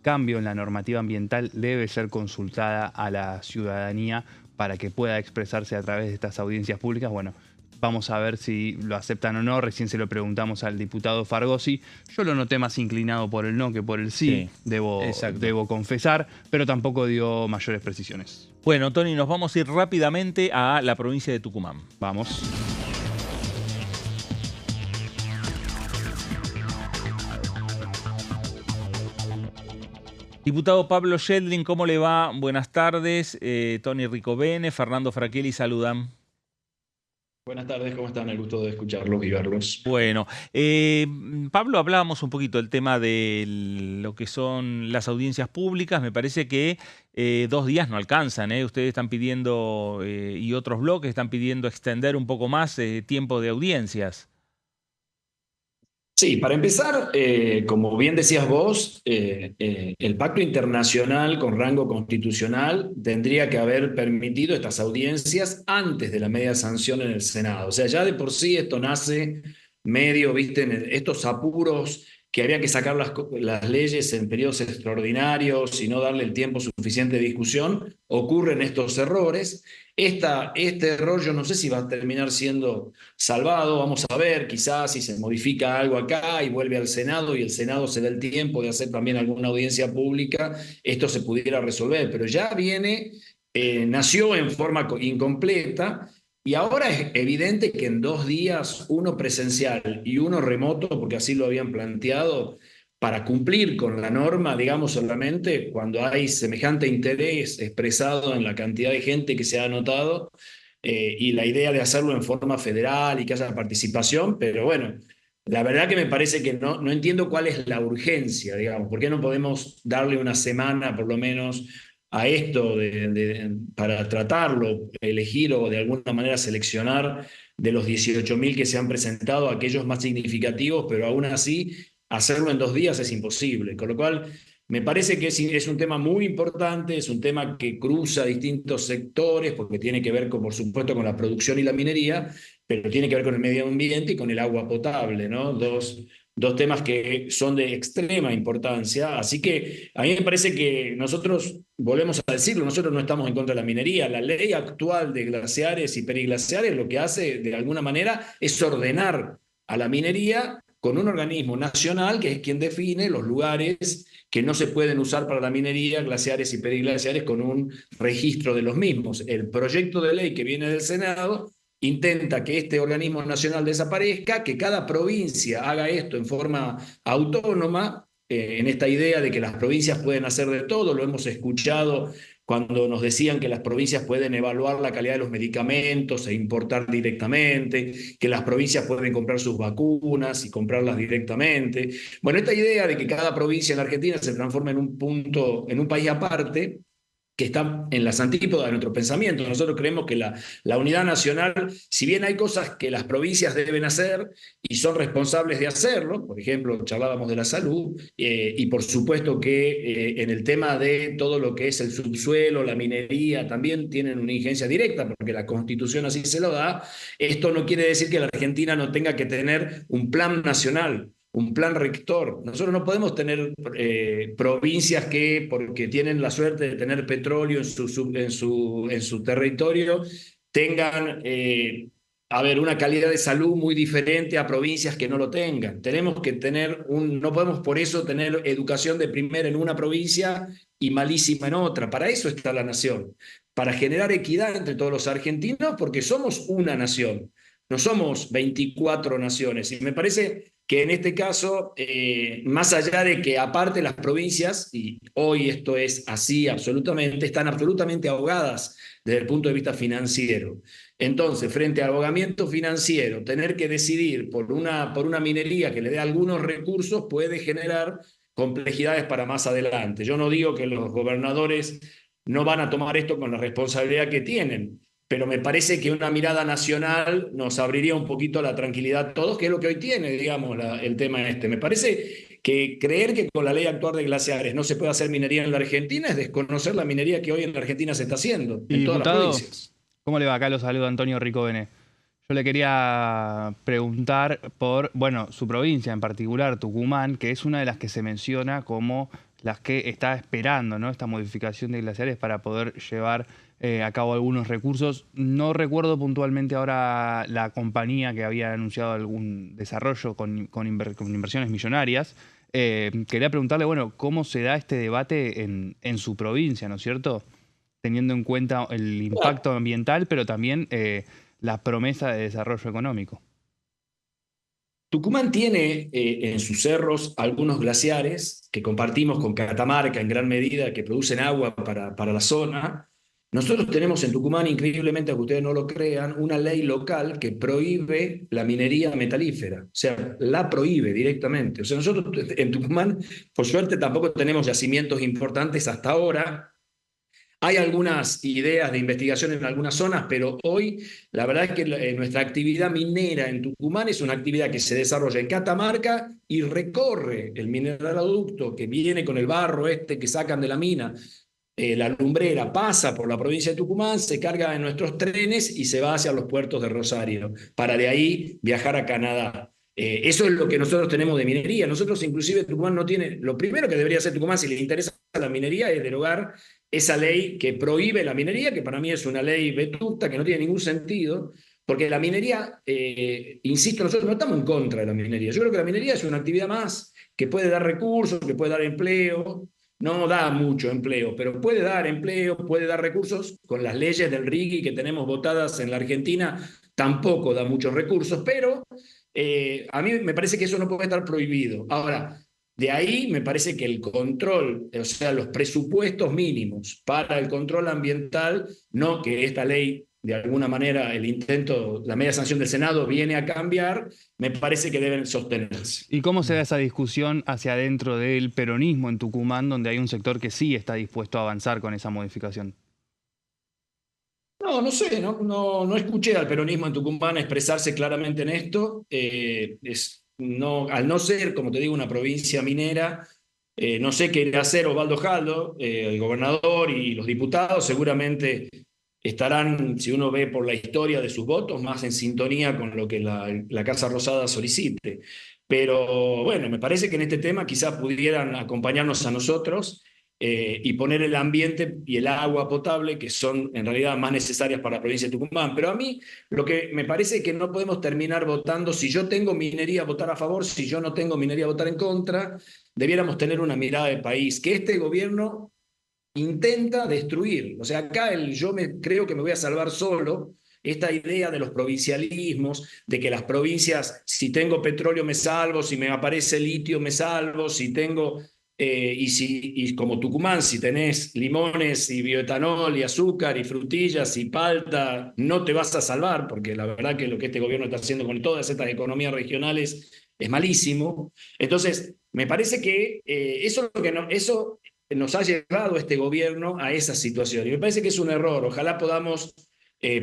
cambio en la normativa ambiental debe ser consultada a la ciudadanía para que pueda expresarse a través de estas audiencias públicas. Bueno, vamos a ver si lo aceptan o no. Recién se lo preguntamos al diputado Fargosi. Yo lo noté más inclinado por el no que por el sí, debo confesar, pero tampoco dio mayores precisiones.
Bueno, Tony, nos vamos a ir rápidamente a la provincia de Tucumán.
Vamos.
Diputado Pablo Schedling, ¿cómo le va? Buenas tardes. Tony Ricovene, Fernando Fraquelli saludan.
Buenas tardes, ¿cómo están? El gusto de escucharlos y verlos.
Bueno, Pablo, hablábamos un poquito del tema de lo que son las audiencias públicas. Me parece que 2 días no alcanzan, ¿eh? Ustedes están pidiendo, y otros bloques están pidiendo extender un poco más tiempo de audiencias.
Sí, para empezar, como bien decías vos, el pacto internacional con rango constitucional tendría que haber permitido estas audiencias antes de la media sanción en el Senado. O sea, ya de por sí esto nace medio, viste, en estos apuros que había que sacar las leyes en periodos extraordinarios y no darle el tiempo suficiente de discusión, ocurren estos errores. Este error yo no sé si va a terminar siendo salvado, vamos a ver, quizás si se modifica algo acá y vuelve al Senado y el Senado se da el tiempo de hacer también alguna audiencia pública, esto se pudiera resolver, pero ya nació en forma incompleta. Y ahora es evidente que en 2 días, uno presencial y uno remoto, porque así lo habían planteado, para cumplir con la norma, digamos, solamente cuando hay semejante interés expresado en la cantidad de gente que se ha anotado y la idea de hacerlo en forma federal y que haya participación, pero bueno, la verdad que me parece que no entiendo cuál es la urgencia, digamos, ¿por qué no podemos darle una semana por lo menos a esto para tratarlo, elegir o de alguna manera seleccionar de los 18.000 que se han presentado aquellos más significativos, pero aún así hacerlo en 2 días es imposible? Con lo cual me parece que es un tema muy importante, es un tema que cruza distintos sectores porque tiene que ver, por supuesto, con la producción y la minería, pero tiene que ver con el medio ambiente y con el agua potable, ¿no? Dos temas que son de extrema importancia, así que a mí me parece que nosotros, volvemos a decirlo, nosotros no estamos en contra de la minería. La ley actual de glaciares y periglaciares lo que hace de alguna manera es ordenar a la minería con un organismo nacional que es quien define los lugares que no se pueden usar para la minería, glaciares y periglaciares, con un registro de los mismos. El proyecto de ley que viene del Senado intenta que este organismo nacional desaparezca, que cada provincia haga esto en forma autónoma, en esta idea de que las provincias pueden hacer de todo. Lo hemos escuchado cuando nos decían que las provincias pueden evaluar la calidad de los medicamentos e importar directamente, que las provincias pueden comprar sus vacunas y comprarlas directamente. Bueno, esta idea de que cada provincia en la Argentina se transforme en un país aparte, que está en las antípodas de nuestro pensamiento. Nosotros creemos que la unidad nacional, si bien hay cosas que las provincias deben hacer y son responsables de hacerlo, por ejemplo, charlábamos de la salud, y por supuesto que en el tema de todo lo que es el subsuelo, la minería, también tienen una injerencia directa, porque la Constitución así se lo da. Esto no quiere decir que la Argentina no tenga que tener un plan nacional, un plan rector. Nosotros no podemos tener provincias que, porque tienen la suerte de tener petróleo en su territorio, tengan una calidad de salud muy diferente a provincias que no lo tengan. Tenemos que tener no podemos por eso tener educación de primera en una provincia y malísima en otra. Para eso está la nación, para generar equidad entre todos los argentinos, porque somos una nación. No somos 24 naciones. Y me parece que en este caso, más allá de que aparte las provincias, y hoy esto es así absolutamente, están absolutamente ahogadas desde el punto de vista financiero. Entonces, frente al ahogamiento financiero, tener que decidir por una minería que le dé algunos recursos puede generar complejidades para más adelante. Yo no digo que los gobernadores no van a tomar esto con la responsabilidad que tienen, pero me parece que una mirada nacional nos abriría un poquito la tranquilidad a todos, que es lo que hoy tiene, digamos, el tema este. Me parece que creer que con la ley actual de glaciares no se puede hacer minería en la Argentina es desconocer la minería que hoy en la Argentina se está haciendo, en todas las provincias.
¿Cómo le va? Acá lo saluda Antonio Ricovene. Yo le quería preguntar por, bueno, su provincia en particular, Tucumán, que es una de las que se menciona como las que está esperando, ¿no?, esta modificación de glaciares para poder llevar a cabo algunos recursos. No recuerdo puntualmente ahora la compañía que había anunciado algún desarrollo con inversiones millonarias. Quería preguntarle, bueno, ¿cómo se da este debate en su provincia, ¿no es cierto?, teniendo en cuenta el impacto ambiental, pero también la promesa de desarrollo económico.
Tucumán tiene en sus cerros algunos glaciares que compartimos con Catamarca en gran medida, que producen agua para la zona. Nosotros tenemos en Tucumán, increíblemente, aunque ustedes no lo crean, una ley local que prohíbe la minería metalífera. O sea, la prohíbe directamente. O sea, nosotros en Tucumán, por suerte, tampoco tenemos yacimientos importantes hasta ahora. Hay algunas ideas de investigación en algunas zonas, pero hoy la verdad es que nuestra actividad minera en Tucumán es una actividad que se desarrolla en Catamarca y recorre el mineraloducto que viene con el barro que sacan de la mina. La lumbrera pasa por la provincia de Tucumán, se carga en nuestros trenes y se va hacia los puertos de Rosario, para de ahí viajar a Canadá. Eso es lo que nosotros tenemos de minería. Nosotros inclusive Tucumán no tiene... Lo primero que debería hacer Tucumán si le interesa la minería es derogar esa ley que prohíbe la minería, que para mí es una ley vetusta, que no tiene ningún sentido, porque la minería, insisto, nosotros no estamos en contra de la minería. Yo creo que la minería es una actividad más que puede dar recursos, que puede dar empleo. No da mucho empleo, pero puede dar empleo, puede dar recursos. Con las leyes del RIGI que tenemos votadas en la Argentina, tampoco da muchos recursos, pero a mí me parece que eso no puede estar prohibido. Ahora, de ahí me parece que el control, o sea, los presupuestos mínimos para el control ambiental, no que esta ley, de alguna manera, la media sanción del Senado viene a cambiar, me parece que deben sostenerse.
¿Y cómo se da esa discusión hacia adentro del peronismo en Tucumán, donde hay un sector que sí está dispuesto a avanzar con esa modificación?
No sé, no escuché al peronismo en Tucumán expresarse claramente en esto. Al no ser, como te digo, una provincia minera, no sé qué irá a hacer Osvaldo Jaldo, el gobernador y los diputados, seguramente estarán, si uno ve por la historia de sus votos, más en sintonía con lo que la Casa Rosada solicite. Pero bueno, me parece que en este tema quizás pudieran acompañarnos a nosotros y poner el ambiente y el agua potable, que son en realidad más necesarias para la provincia de Tucumán. Pero a mí lo que me parece es que no podemos terminar votando, si yo tengo minería, votar a favor, si yo no tengo minería, votar en contra. Debiéramos tener una mirada de país, que este gobierno intenta destruir. O sea, acá creo que me voy a salvar solo. Esta idea de los provincialismos, de que las provincias, si tengo petróleo me salvo, si me aparece litio me salvo, si tengo... y como Tucumán, si tenés limones y bioetanol y azúcar y frutillas y palta, no te vas a salvar, porque la verdad que lo que este gobierno está haciendo con todas estas economías regionales es malísimo. Entonces, me parece que eso nos ha llevado este gobierno a esa situación. Y me parece que es un error. Ojalá podamos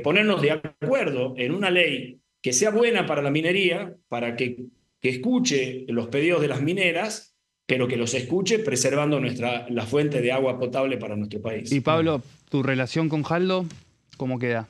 ponernos de acuerdo en una ley que sea buena para la minería, para que escuche los pedidos de las mineras, pero que los escuche preservando la fuente de agua potable para nuestro país.
Y Pablo, ¿tu relación con Jaldo cómo queda?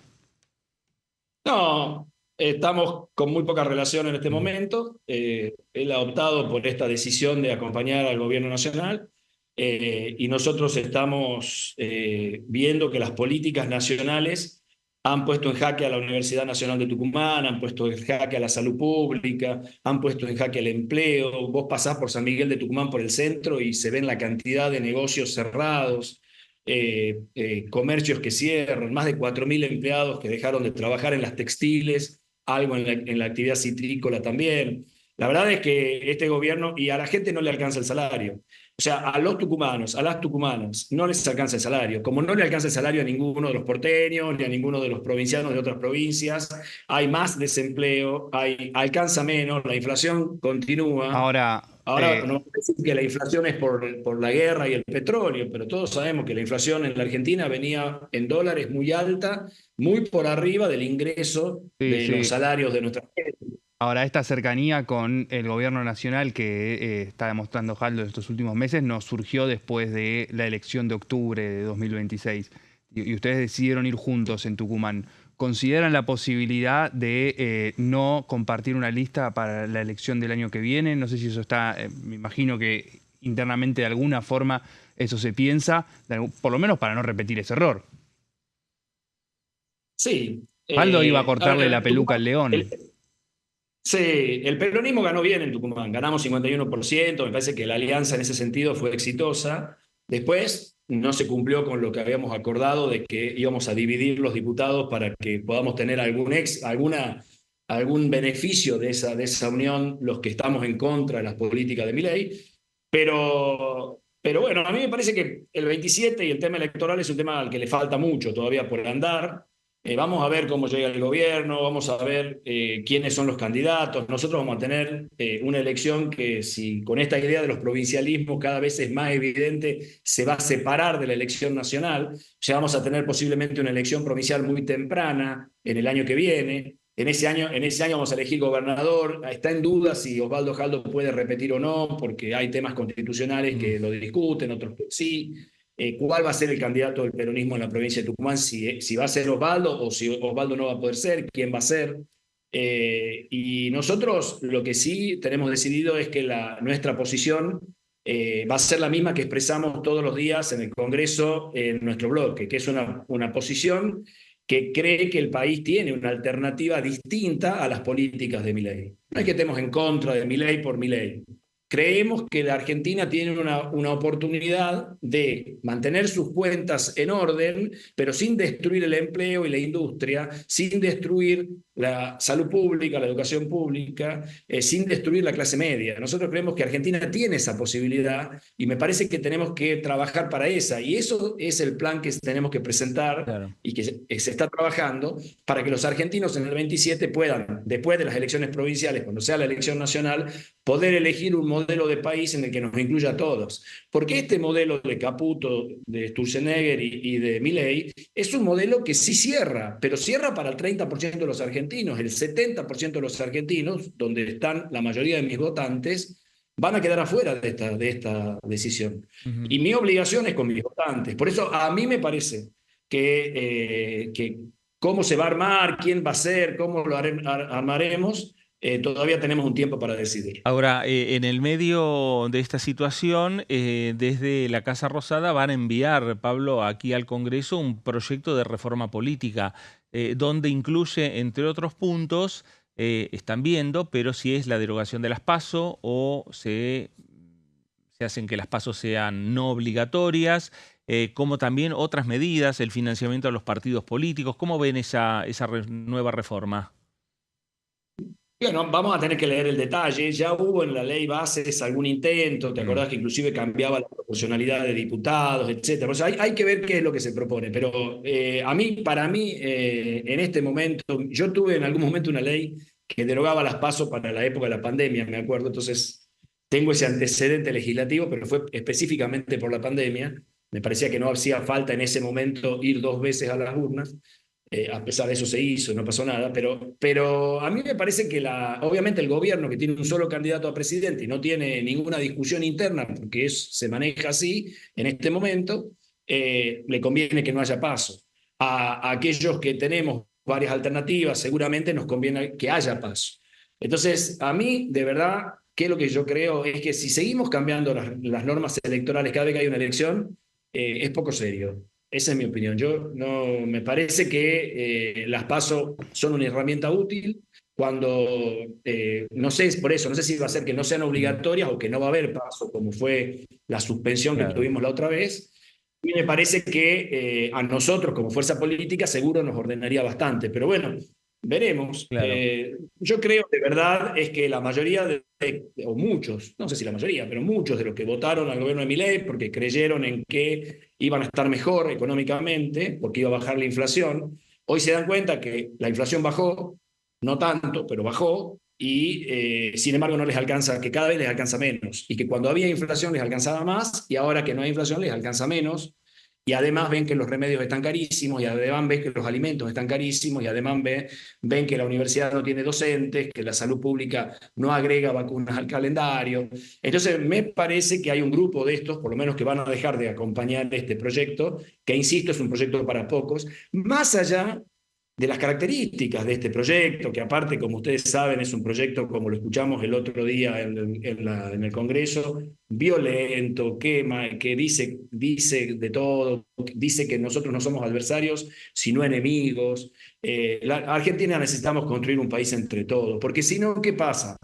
No, estamos con muy poca relación en este momento. Él ha optado por esta decisión de acompañar al gobierno nacional y nosotros estamos viendo que las políticas nacionales han puesto en jaque a la Universidad Nacional de Tucumán, han puesto en jaque a la salud pública, han puesto en jaque el empleo. Vos pasás por San Miguel de Tucumán, por el centro, y se ven la cantidad de negocios cerrados. Comercios que cierran, más de 4.000 empleados que dejaron de trabajar en las textiles, algo en la actividad citrícola también. La verdad es que este gobierno, y a la gente no le alcanza el salario. O sea, a los tucumanos, a las tucumanas, no les alcanza el salario. Como no le alcanza el salario a ninguno de los porteños, ni a ninguno de los provincianos de otras provincias, hay más desempleo, alcanza menos, la inflación continúa.
Ahora,
No voy a decir que la inflación es por la guerra y el petróleo, pero todos sabemos que la inflación en la Argentina venía en dólares muy alta, muy por arriba del ingreso de los salarios de nuestra gente.
Ahora, esta cercanía con el gobierno nacional que está demostrando Jaldo en estos últimos meses nos surgió después de la elección de octubre de 2026 y ustedes decidieron ir juntos en Tucumán. ¿Consideran la posibilidad de no compartir una lista para la elección del año que viene? No sé si eso está, me imagino que internamente de alguna forma eso se piensa, por lo menos para no repetir ese error.
Sí.
Jaldo iba a cortarle la peluca al león.
Sí, el peronismo ganó bien en Tucumán, ganamos 51%, me parece que la alianza en ese sentido fue exitosa. Después no se cumplió con lo que habíamos acordado de que íbamos a dividir los diputados para que podamos tener algún beneficio de esa unión los que estamos en contra de las políticas de Milei. Pero bueno, a mí me parece que el 27 y el tema electoral es un tema al que le falta mucho todavía por andar. Vamos a ver cómo llega el gobierno, vamos a ver quiénes son los candidatos. Nosotros vamos a tener una elección que, si con esta idea de los provincialismos cada vez es más evidente, se va a separar de la elección nacional. Ya vamos a tener posiblemente una elección provincial muy temprana en el año que viene. En ese año vamos a elegir gobernador. Está en duda si Osvaldo Jaldo puede repetir o no, porque hay temas constitucionales que lo discuten, otros que sí. ¿Cuál va a ser el candidato del peronismo en la provincia de Tucumán? Si va a ser Osvaldo o si Osvaldo no va a poder ser, quién va a ser. Y nosotros lo que sí tenemos decidido es que nuestra posición va a ser la misma que expresamos todos los días en el Congreso, en nuestro bloque, que es una posición que cree que el país tiene una alternativa distinta a las políticas de Milei. No es que estemos en contra de Milei por Milei. Creemos que la Argentina tiene una oportunidad de mantener sus cuentas en orden, pero sin destruir el empleo y la industria, sin destruir la salud pública, la educación pública, sin destruir la clase media. Nosotros creemos que Argentina tiene esa posibilidad y me parece que tenemos que trabajar para esa. Y eso es el plan que tenemos que presentar y que se está trabajando para que los argentinos en el 27 puedan, después de las elecciones provinciales, cuando sea la elección nacional, poder elegir un modelo de país en el que nos incluya a todos. Porque este modelo de Caputo, de Sturzenegger y de Milei es un modelo que sí cierra, pero cierra para el 30% de los argentinos. El 70% de los argentinos, donde están la mayoría de mis votantes, van a quedar afuera de esta decisión. Y mi obligación es con mis votantes. Por eso a mí me parece que cómo se va a armar, quién va a ser, cómo lo armaremos, todavía tenemos un tiempo para decidir.
Ahora, en el medio de esta situación, desde la Casa Rosada van a enviar, Pablo, aquí al Congreso un proyecto de reforma política, donde incluye, entre otros puntos, están viendo, pero si es la derogación de las PASO o se hacen que las PASO sean no obligatorias, como también otras medidas, el financiamiento de los partidos políticos. ¿Cómo ven esa nueva reforma?
Bueno, vamos a tener que leer el detalle. Ya hubo en la ley bases algún intento, ¿te acordás que inclusive cambiaba la proporcionalidad de diputados, etcétera? O sea, hay que ver qué es lo que se propone. Pero para mí, en este momento, yo tuve en algún momento una ley que derogaba las PASO para la época de la pandemia, me acuerdo. Entonces, tengo ese antecedente legislativo, pero fue específicamente por la pandemia. Me parecía que no hacía falta en ese momento ir 2 veces a las urnas. A pesar de eso se hizo, no pasó nada, pero a mí me parece que obviamente el gobierno que tiene un solo candidato a presidente y no tiene ninguna discusión interna, porque se maneja así en este momento, le conviene que no haya paso. A aquellos que tenemos varias alternativas, seguramente nos conviene que haya paso. Entonces, a mí, de verdad, que lo que yo creo es que si seguimos cambiando las normas electorales cada vez que hay una elección, es poco serio. Esa es mi opinión. Yo no me parece que las PASO son una herramienta útil cuando, no sé, por eso, no sé si va a ser que no sean obligatorias o que no va a haber PASO, como fue la suspensión que tuvimos la otra vez. Y me parece que a nosotros como fuerza política seguro nos ordenaría bastante. Pero bueno, veremos.
Claro.
Yo creo de verdad es que la mayoría o muchos, no sé si la mayoría, pero muchos de los que votaron al gobierno de Milei porque creyeron en que iban a estar mejor económicamente, porque iba a bajar la inflación, hoy se dan cuenta que la inflación bajó, no tanto, pero bajó, y sin embargo no les alcanza, que cada vez les alcanza menos, y que cuando había inflación les alcanzaba más, y ahora que no hay inflación les alcanza menos. Y además ven que los remedios están carísimos, y además ven que los alimentos están carísimos, y además ven que la universidad no tiene docentes, que la salud pública no agrega vacunas al calendario. Entonces, me parece que hay un grupo de estos, por lo menos, que van a dejar de acompañar este proyecto, que, insisto, es un proyecto para pocos, más allá de las características de este proyecto, que aparte, como ustedes saben, es un proyecto, como lo escuchamos el otro día en el Congreso, violento, que dice de todo, dice que nosotros no somos adversarios, sino enemigos. Argentina necesitamos construir un país entre todos, porque si no, ¿qué pasa?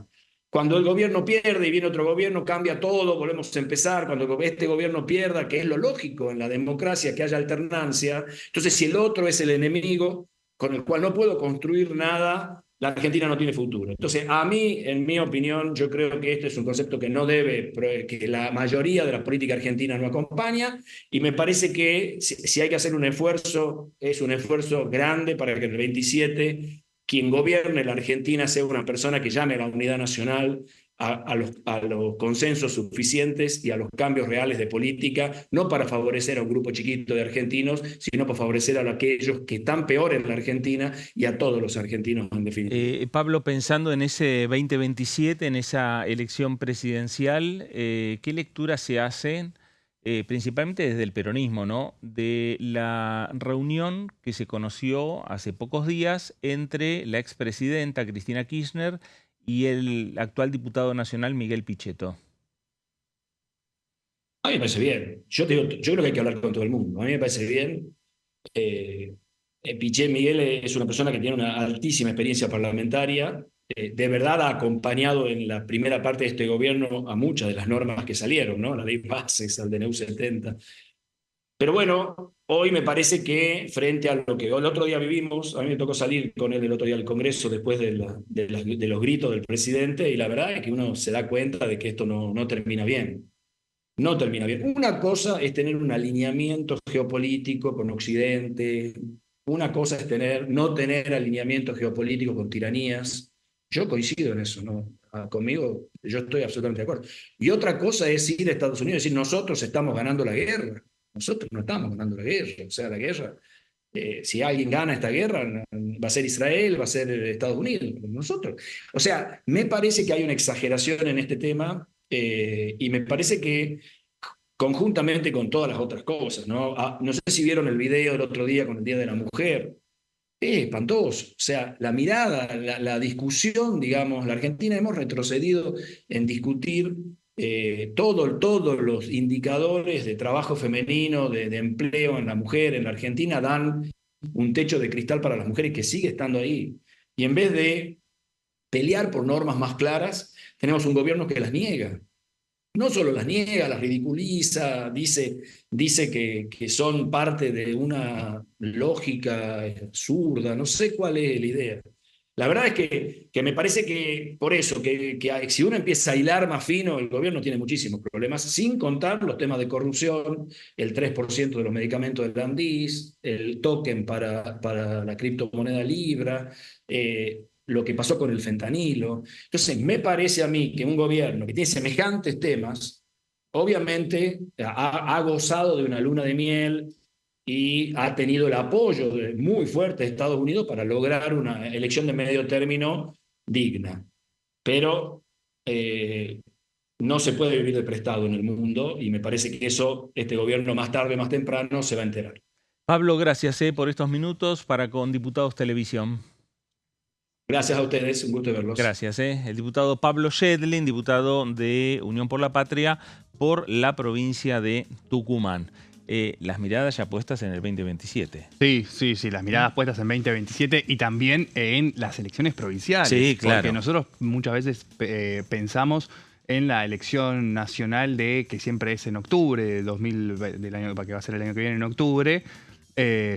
Cuando el gobierno pierde y viene otro gobierno, cambia todo, volvemos a empezar. Cuando este gobierno pierda, que es lo lógico en la democracia, que haya alternancia, entonces si el otro es el enemigo con el cual no puedo construir nada, la Argentina no tiene futuro. Entonces, a mí, en mi opinión, yo creo que este es un concepto que no debe, que la mayoría de la política argentina no acompaña, y me parece que si hay que hacer un esfuerzo, es un esfuerzo grande para que en el 27 quien gobierne la Argentina sea una persona que llame a la unidad nacional, a los consensos suficientes y a los cambios reales de política, no para favorecer a un grupo chiquito de argentinos, sino para favorecer a aquellos que están peor en la Argentina y a todos los argentinos en definitiva.
Pablo, pensando en ese 2027, en esa elección presidencial, ¿qué lecturas se hacen, principalmente desde el peronismo, ¿no?, de la reunión que se conoció hace pocos días entre la expresidenta Cristina Kirchner y el actual diputado nacional Miguel Pichetto?
A mí me parece bien. Yo creo que hay que hablar con todo el mundo. A mí me parece bien. Miguel es una persona que tiene una altísima experiencia parlamentaria. De verdad ha acompañado en la primera parte de este gobierno a muchas de las normas que salieron, ¿no? La ley Bases, al DNU 70. Pero bueno, hoy me parece que frente a lo que el otro día vivimos, a mí me tocó salir con él el otro día al Congreso después de los gritos del presidente, y la verdad es que uno se da cuenta de que esto no termina bien. No termina bien. Una cosa es tener un alineamiento geopolítico con Occidente, una cosa es no tener alineamiento geopolítico con tiranías. Yo coincido en eso, ¿no? Conmigo, yo estoy absolutamente de acuerdo. Y otra cosa es ir a Estados Unidos y decir, nosotros estamos ganando la guerra. Nosotros no estamos ganando la guerra. O sea, la guerra, si alguien gana esta guerra, va a ser Israel, va a ser Estados Unidos, nosotros. O sea, me parece que hay una exageración en este tema, y me parece que conjuntamente con todas las otras cosas, ¿no? No sé si vieron el video del otro día con el Día de la Mujer. Es espantoso. O sea, la mirada, la discusión, digamos, la Argentina hemos retrocedido en discutir todos los indicadores de trabajo femenino, de empleo en la mujer, en la Argentina, dan un techo de cristal para las mujeres que sigue estando ahí. Y en vez de pelear por normas más claras, tenemos un gobierno que las niega. No solo las niega, las ridiculiza, dice que son parte de una lógica absurda, no sé cuál es la idea. La verdad es que me parece que por eso, que si uno empieza a hilar más fino, el gobierno tiene muchísimos problemas, sin contar los temas de corrupción, el 3% de los medicamentos del Andis, el token para la criptomoneda Libra, lo que pasó con el fentanilo. Entonces, me parece a mí que un gobierno que tiene semejantes temas, obviamente ha gozado de una luna de miel y ha tenido el apoyo muy fuerte de Estados Unidos para lograr una elección de medio término digna. Pero no se puede vivir de prestado en el mundo y me parece que eso este gobierno más tarde, más temprano, se va a enterar.
Pablo, gracias por estos minutos para con Diputados Televisión.
Gracias a ustedes, un gusto verlos.
Gracias. El diputado Pablo Schedlin, diputado de Unión por la Patria por la provincia de Tucumán. Las miradas ya puestas en el 2027.
Sí, las miradas puestas en 2027 y también en las elecciones provinciales.
Sí, claro.
Porque nosotros muchas veces pensamos en la elección nacional que siempre es en octubre del año que va a ser el año que viene en octubre,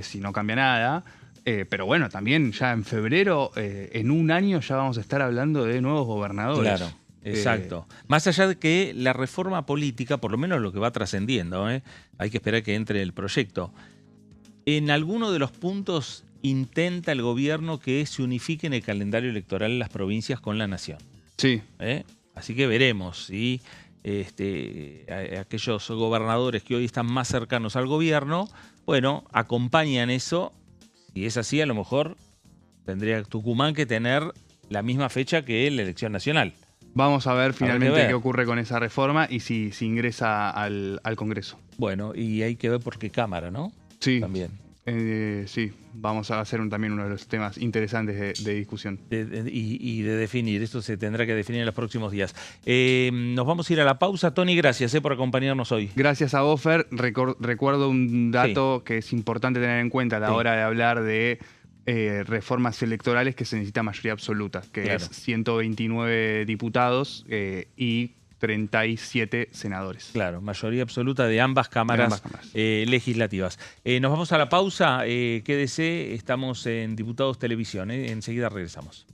si no cambia nada. Pero bueno, también ya en febrero, en un año ya vamos a estar hablando de nuevos gobernadores.
Claro. Exacto. Más allá de que la reforma política, por lo menos lo que va trascendiendo, hay que esperar que entre el proyecto. En alguno de los puntos intenta el gobierno que se unifique en el calendario electoral las provincias con la nación.
Sí.
Así que veremos si aquellos gobernadores que hoy están más cercanos al gobierno, bueno, acompañan eso. Si es así, a lo mejor tendría Tucumán que tener la misma fecha que la elección nacional.
Vamos a ver finalmente qué ocurre con esa reforma y si ingresa al Congreso.
Bueno, y hay que ver por qué Cámara, ¿no?
Sí.
También.
Sí, vamos a hacer también uno de los temas interesantes de discusión.
Y de definir, esto se tendrá que definir en los próximos días. Nos vamos a ir a la pausa. Tony, gracias por acompañarnos hoy.
Gracias a vos, Fer. Recuerdo un dato que es importante tener en cuenta a la hora de hablar de reformas electorales, que se necesita mayoría absoluta, que es 129 diputados y 37 senadores.
Claro, mayoría absoluta de ambas cámaras, legislativas. Nos vamos a la pausa. Quédese, estamos en Diputados Televisión. Enseguida regresamos.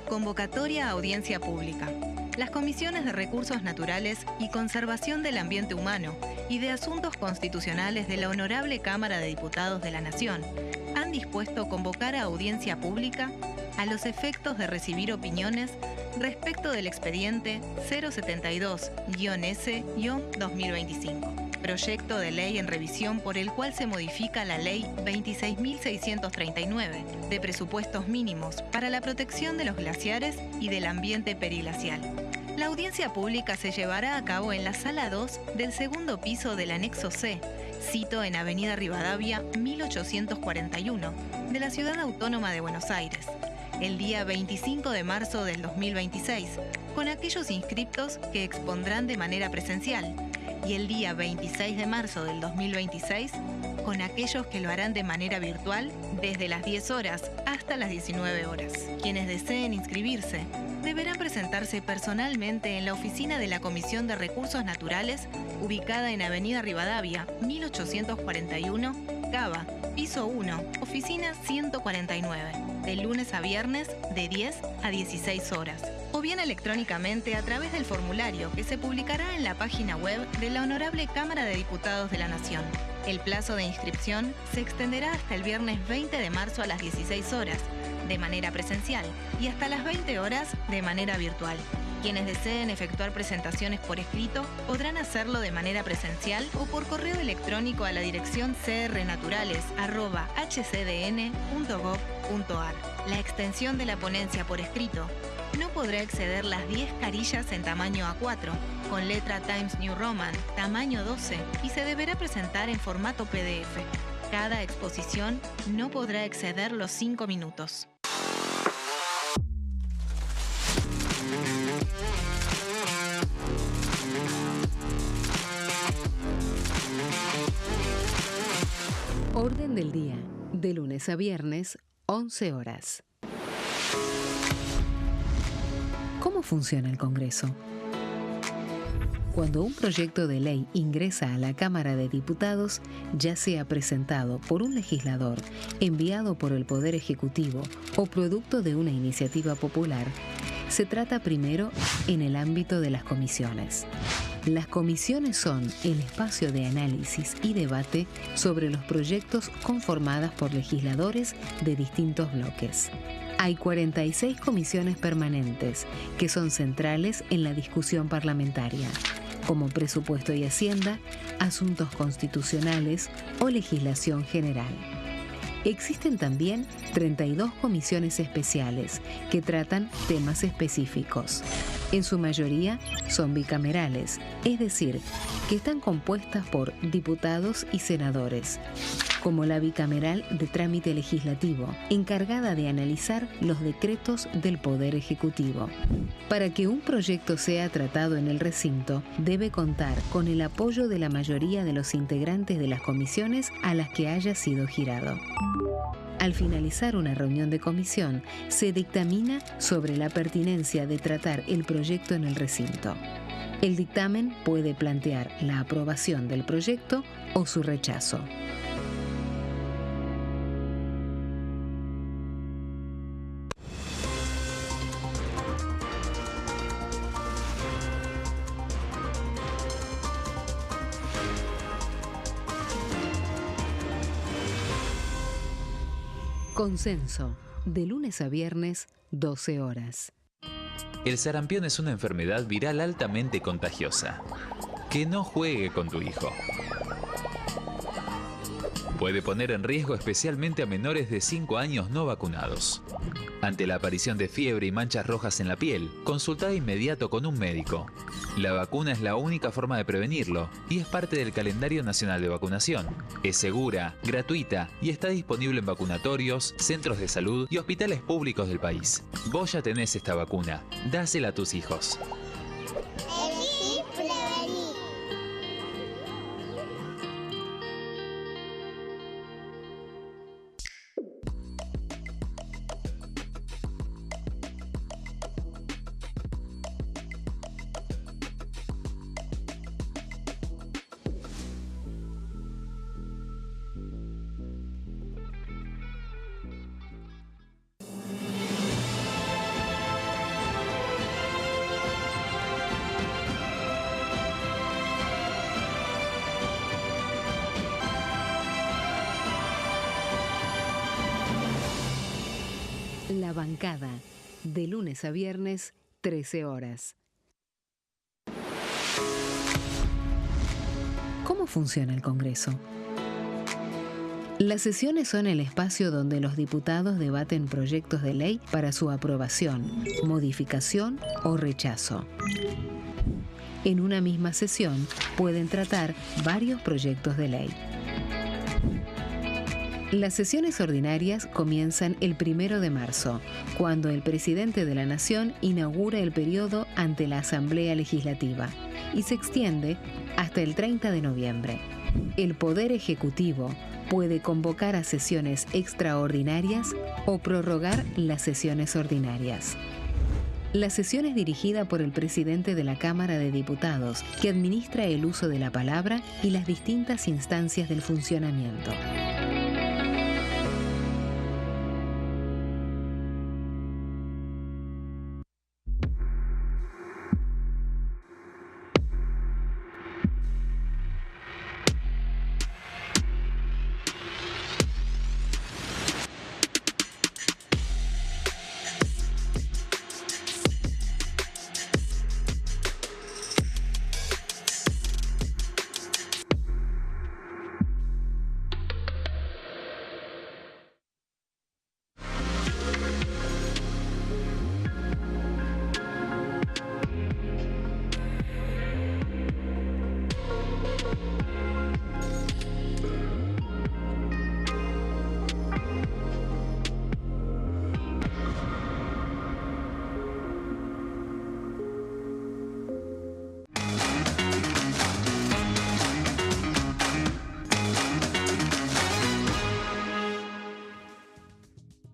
Convocatoria a audiencia pública. Las comisiones de Recursos Naturales y Conservación del Ambiente Humano y de Asuntos Constitucionales de la Honorable Cámara de Diputados de la Nación han dispuesto convocar a audiencia pública a los efectos de recibir opiniones respecto del expediente 072-S-2025, proyecto de ley en revisión por el cual se modifica la Ley 26.639 de presupuestos mínimos para la protección de los glaciares y del ambiente periglacial. La audiencia pública se llevará a cabo en la Sala 2 del segundo piso del Anexo C, sito en Avenida Rivadavia 1841, de la Ciudad Autónoma de Buenos Aires, el día 25 de marzo del 2026, con aquellos inscriptos que expondrán de manera presencial, y el día 26 de marzo del 2026, con aquellos que lo harán de manera virtual desde las 10 horas hasta las 19 horas. Quienes deseen inscribirse deberán presentarse personalmente en la oficina de la Comisión de Recursos Naturales, ubicada en Avenida Rivadavia 1841, Cava, piso 1, oficina 149, de lunes a viernes de 10 a 16 horas, o bien electrónicamente a través del formulario que se publicará en la página web de la Honorable Cámara de Diputados de la Nación. El plazo de inscripción se extenderá hasta el viernes 20 de marzo a las 16 horas, de manera presencial, y hasta las 20 horas de manera virtual. Quienes deseen efectuar presentaciones por escrito podrán hacerlo de manera presencial o por correo electrónico a la dirección crnaturales@hcdn.gov.ar. La extensión de la ponencia por escrito no podrá exceder las 10 carillas en tamaño A4, con letra Times New Roman, tamaño 12, y se deberá presentar en formato PDF. Cada exposición no podrá exceder los 5 minutos.
Orden del día, de lunes a viernes, 11 horas. ¿Cómo funciona el Congreso? Cuando un proyecto de ley ingresa a la Cámara de Diputados, ya sea presentado por un legislador, enviado por el Poder Ejecutivo o producto de una iniciativa popular, se trata primero en el ámbito de las comisiones. Las comisiones son el espacio de análisis y debate sobre los proyectos conformadas por legisladores de distintos bloques. Hay 46 comisiones permanentes que son centrales en la discusión parlamentaria, como Presupuesto y Hacienda, Asuntos Constitucionales o Legislación General. Existen también 32 comisiones especiales que tratan temas específicos. En su mayoría son bicamerales, es decir, que están compuestas por diputados y senadores, como la bicameral de trámite legislativo, encargada de analizar los decretos del Poder Ejecutivo. Para que un proyecto sea tratado en el recinto, debe contar con el apoyo de la mayoría de los integrantes de las comisiones a las que haya sido girado. Al finalizar una reunión de comisión, se dictamina sobre la pertinencia de tratar el proyecto en el recinto. El dictamen puede plantear la aprobación del proyecto o su rechazo. Consenso, de lunes a viernes, 12 horas.
El sarampión es una enfermedad viral altamente contagiosa. Que no juegue con tu hijo. Puede poner en riesgo especialmente a menores de 5 años no vacunados. Ante la aparición de fiebre y manchas rojas en la piel, consulta de inmediato con un médico. La vacuna es la única forma de prevenirlo y es parte del calendario nacional de vacunación. Es segura, gratuita y está disponible en vacunatorios, centros de salud y hospitales públicos del país. Vos ya tenés esta vacuna, dásela a tus hijos.
La bancada, de lunes a viernes, 13 horas. ¿Cómo funciona el Congreso? Las sesiones son el espacio donde los diputados debaten proyectos de ley para su aprobación, modificación o rechazo. En una misma sesión pueden tratar varios proyectos de ley. Las sesiones ordinarias comienzan el 1 de marzo, cuando el presidente de la Nación inaugura el periodo ante la Asamblea Legislativa y se extiende hasta el 30 de noviembre. El Poder Ejecutivo puede convocar a sesiones extraordinarias o prorrogar las sesiones ordinarias. La sesión es dirigida por el presidente de la Cámara de Diputados, que administra el uso de la palabra y las distintas instancias del funcionamiento.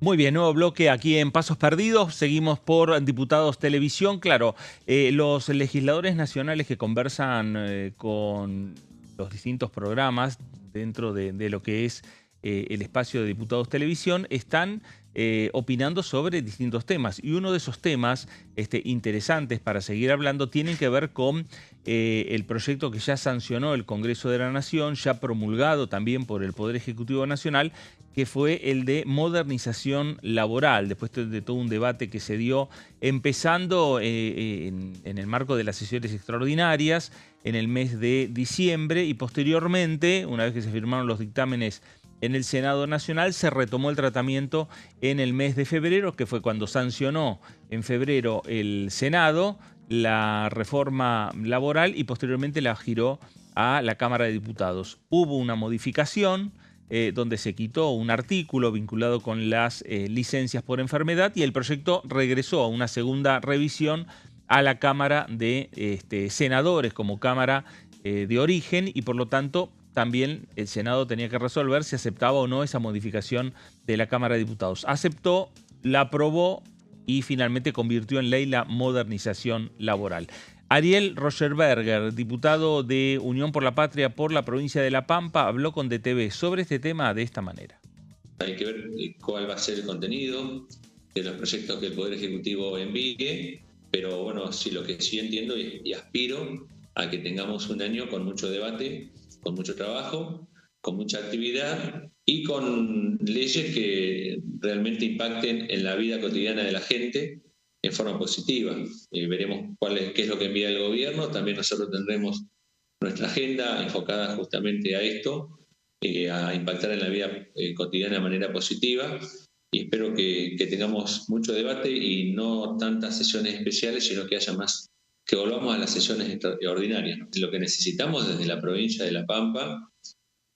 Muy bien, nuevo bloque aquí en Pasos Perdidos. Seguimos por Diputados Televisión. Claro, los legisladores nacionales que conversan con los distintos programas dentro de lo que es el espacio de Diputados Televisión están opinando sobre distintos temas. Y uno de esos temas interesantes para seguir hablando tienen que ver con el proyecto que ya sancionó el Congreso de la Nación, ya promulgado también por el Poder Ejecutivo Nacional, que fue el de modernización laboral, después de todo un debate que se dio empezando en el marco de las sesiones extraordinarias en el mes de diciembre y posteriormente, una vez que se firmaron los dictámenes en el Senado Nacional, se retomó el tratamiento en el mes de febrero, que fue cuando sancionó en febrero el Senado la reforma laboral y posteriormente la giró a la Cámara de Diputados. Hubo una modificación donde se quitó un artículo vinculado con las licencias por enfermedad y el proyecto regresó a una segunda revisión a la Cámara de Senadores como Cámara de origen y por lo tanto también el Senado tenía que resolver si aceptaba o no esa modificación de la Cámara de Diputados. Aceptó, la aprobó y finalmente convirtió en ley la modernización laboral. Ariel Rogerberger, diputado de Unión por la Patria por la provincia de La Pampa, habló con DTV sobre este tema de esta manera.
Hay que ver cuál va a ser el contenido de los proyectos que el Poder Ejecutivo envíe, pero bueno, sí, lo que sí entiendo y aspiro a que tengamos un año con mucho debate, con mucho trabajo, con mucha actividad y con leyes que realmente impacten en la vida cotidiana de la gente en forma positiva. Veremos qué es lo que envía el gobierno. También nosotros tendremos nuestra agenda enfocada justamente a esto, a impactar en la vida cotidiana de manera positiva. Y espero que tengamos mucho debate y no tantas sesiones especiales, sino que haya más, que volvamos a las sesiones ordinarias. Lo que necesitamos desde la provincia de La Pampa,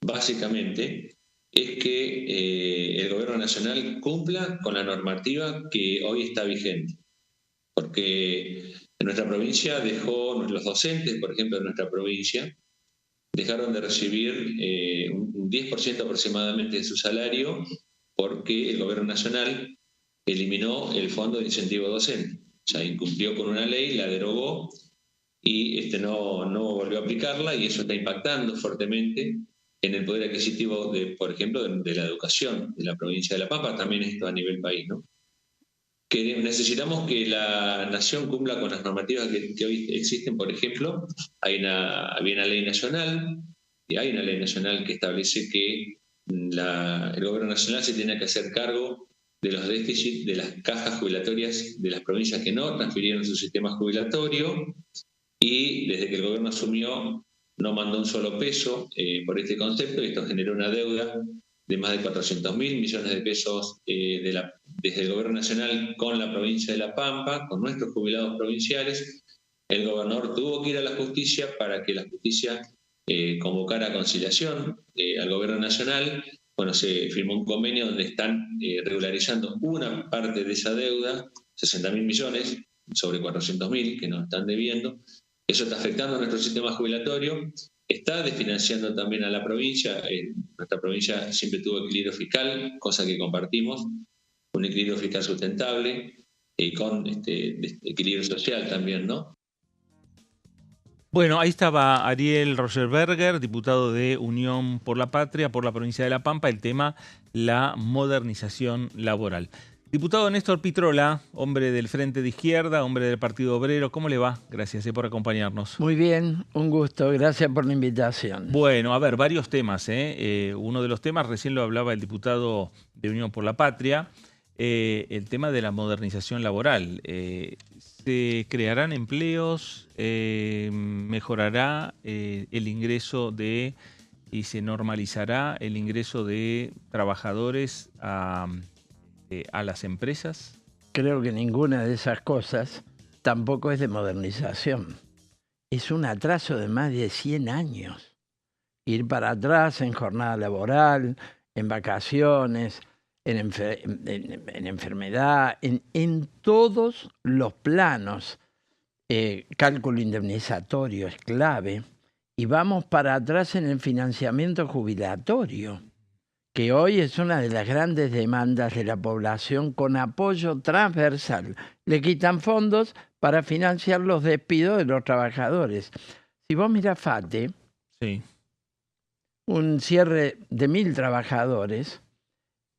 básicamente, es que el gobierno nacional cumpla con la normativa que hoy está vigente. Porque en nuestra provincia los docentes, por ejemplo, de nuestra provincia, dejaron de recibir un 10% aproximadamente de su salario porque el gobierno nacional eliminó el fondo de incentivo docente. O sea, incumplió con una ley, la derogó y no volvió a aplicarla y eso está impactando fuertemente en el poder adquisitivo, por ejemplo, de la educación de la provincia de La Pampa, también esto a nivel país, ¿no? Que necesitamos que la nación cumpla con las normativas que hoy existen. Por ejemplo, había una ley nacional, y hay una ley nacional que establece que el gobierno nacional se tiene que hacer cargo de los déficits de las cajas jubilatorias de las provincias que no transfirieron su sistema jubilatorio, y desde que el gobierno asumió no mandó un solo peso por este concepto, y esto generó una deuda de más de 400.000 millones de pesos desde el gobierno nacional con la provincia de La Pampa, con nuestros jubilados provinciales. El gobernador tuvo que ir a la justicia para que la justicia convocara a conciliación al gobierno nacional. Bueno, se firmó un convenio donde están regularizando una parte de esa deuda, 60.000 millones sobre 400.000 que nos están debiendo. Eso está afectando a nuestro sistema jubilatorio. Está desfinanciando también a la provincia. Nuestra provincia siempre tuvo equilibrio fiscal, cosa que compartimos, un equilibrio fiscal sustentable, con equilibrio social también, ¿no?
Bueno, ahí estaba Ariel Rogerberger, diputado de Unión por la Patria, por la provincia de La Pampa, el tema la modernización laboral. Diputado Néstor Pitrola, hombre del Frente de Izquierda, hombre del Partido Obrero, ¿cómo le va? Gracias por acompañarnos.
Muy bien, un gusto, gracias por la invitación.
Bueno, a ver, varios temas. Uno de los temas, recién lo hablaba el diputado de Unión por la Patria, el tema de la modernización laboral. ¿Se crearán empleos? ¿Mejorará el ingreso y se normalizará el ingreso de trabajadores a las empresas?
Creo que ninguna de esas cosas tampoco es de modernización. Es un atraso de más de 100 años. Ir para atrás en jornada laboral, en vacaciones, en enfermedad, en todos los planos. Cálculo indemnizatorio es clave. Y vamos para atrás en el financiamiento jubilatorio. que hoy es una de las grandes demandas de la población con apoyo transversal. Le quitan fondos para financiar los despidos de los trabajadores. Si vos mirás FATE,
Sí.
un cierre de 1.000 trabajadores,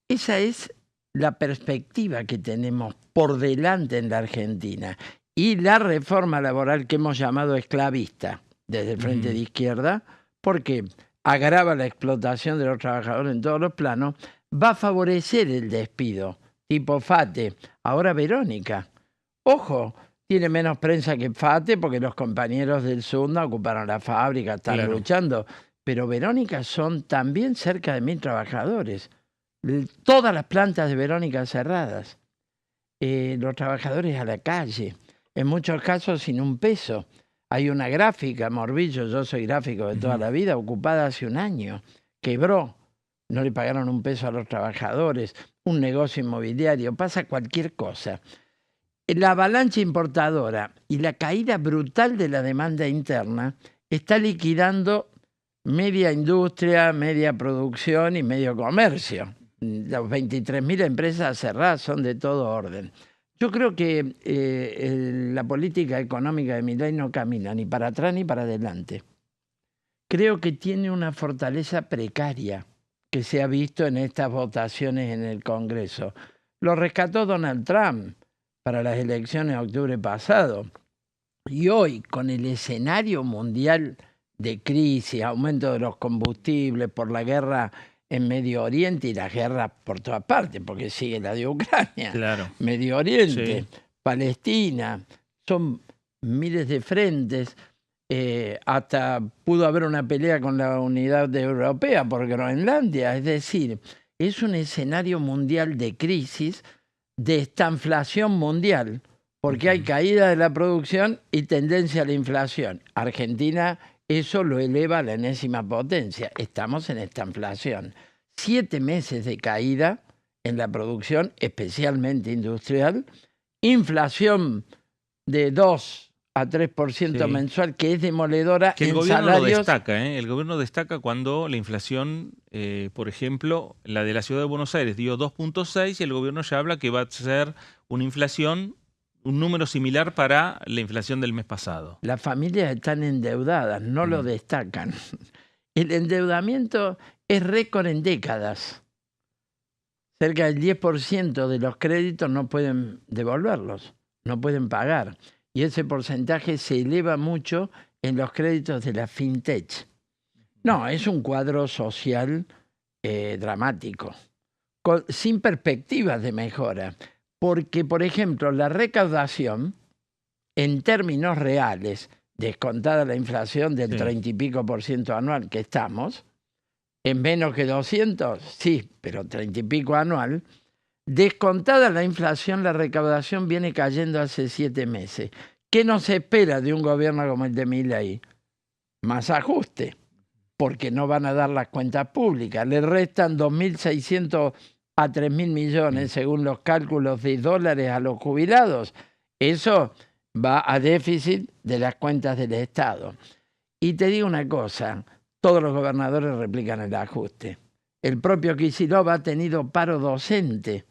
esa es la perspectiva que tenemos por delante en la Argentina. Y la reforma laboral que hemos llamado esclavista desde el Frente de Izquierda, porque agrava la explotación de los trabajadores en todos los planos, va a favorecer el despido, tipo FATE. Ahora Verónica. Ojo, tiene menos prensa que FATE porque los compañeros del Sunda ocuparon la fábrica, están luchando. Pero Verónica son también cerca de 1.000 trabajadores. Todas las plantas de Verónica cerradas. Los trabajadores a la calle. En muchos casos sin un peso. Hay una gráfica, Morbillo, yo soy gráfico de toda la vida, ocupada hace un año. Quebró. No le pagaron un peso a los trabajadores. Un negocio inmobiliario. Pasa cualquier cosa. La avalancha importadora y la caída brutal de la demanda interna está liquidando media industria, media producción y medio comercio. Las 23.000 empresas cerradas son de todo orden. Yo creo que la política económica de Milei no camina ni para atrás ni para adelante. Creo que tiene una fortaleza precaria que se ha visto en estas votaciones en el Congreso. Lo rescató Donald Trump para las elecciones de octubre pasado. Y hoy, con el escenario mundial de crisis, aumento de los combustibles por la guerra en Medio Oriente y las guerras por todas partes, porque sigue la de Ucrania, Medio Oriente, Palestina, son miles de frentes, hasta pudo haber una pelea con la unidad europea por Groenlandia, es decir, es un escenario mundial de crisis, de estanflación mundial, porque hay caída de la producción y tendencia a la inflación. Argentina eso lo eleva a la enésima potencia. Estamos en estanflación. 7 meses de caída en la producción, especialmente industrial. Inflación de 2 a 3% mensual, que es demoledora
que el
en
gobierno
salarios.
lo destaca, ¿eh? El gobierno destaca cuando la inflación, por ejemplo, la de la Ciudad de Buenos Aires dio 2.6 y el gobierno ya habla que va a ser una inflación, un número similar para la inflación del mes pasado.
Las familias están endeudadas, no lo destacan. El endeudamiento es récord en décadas. Cerca del 10% de los créditos no pueden devolverlos, no pueden pagar. Y ese porcentaje se eleva mucho en los créditos de la fintech. No, es un cuadro social dramático, sin perspectivas de mejora. Porque, por ejemplo, la recaudación, en términos reales, descontada la inflación del 30 y pico % anual que estamos, en menos que 200, sí, pero 30 y pico anual, descontada la inflación, la recaudación viene cayendo hace 7 meses. ¿Qué nos espera de un gobierno como el de Milei? Más ajuste, porque no van a dar las cuentas públicas. Le restan 2.600 a 3.000 millones, según los cálculos de dólares a los jubilados. Eso va a déficit de las cuentas del Estado. Y te digo una cosa, todos los gobernadores replican el ajuste. El propio Kicillof ha tenido paro docente.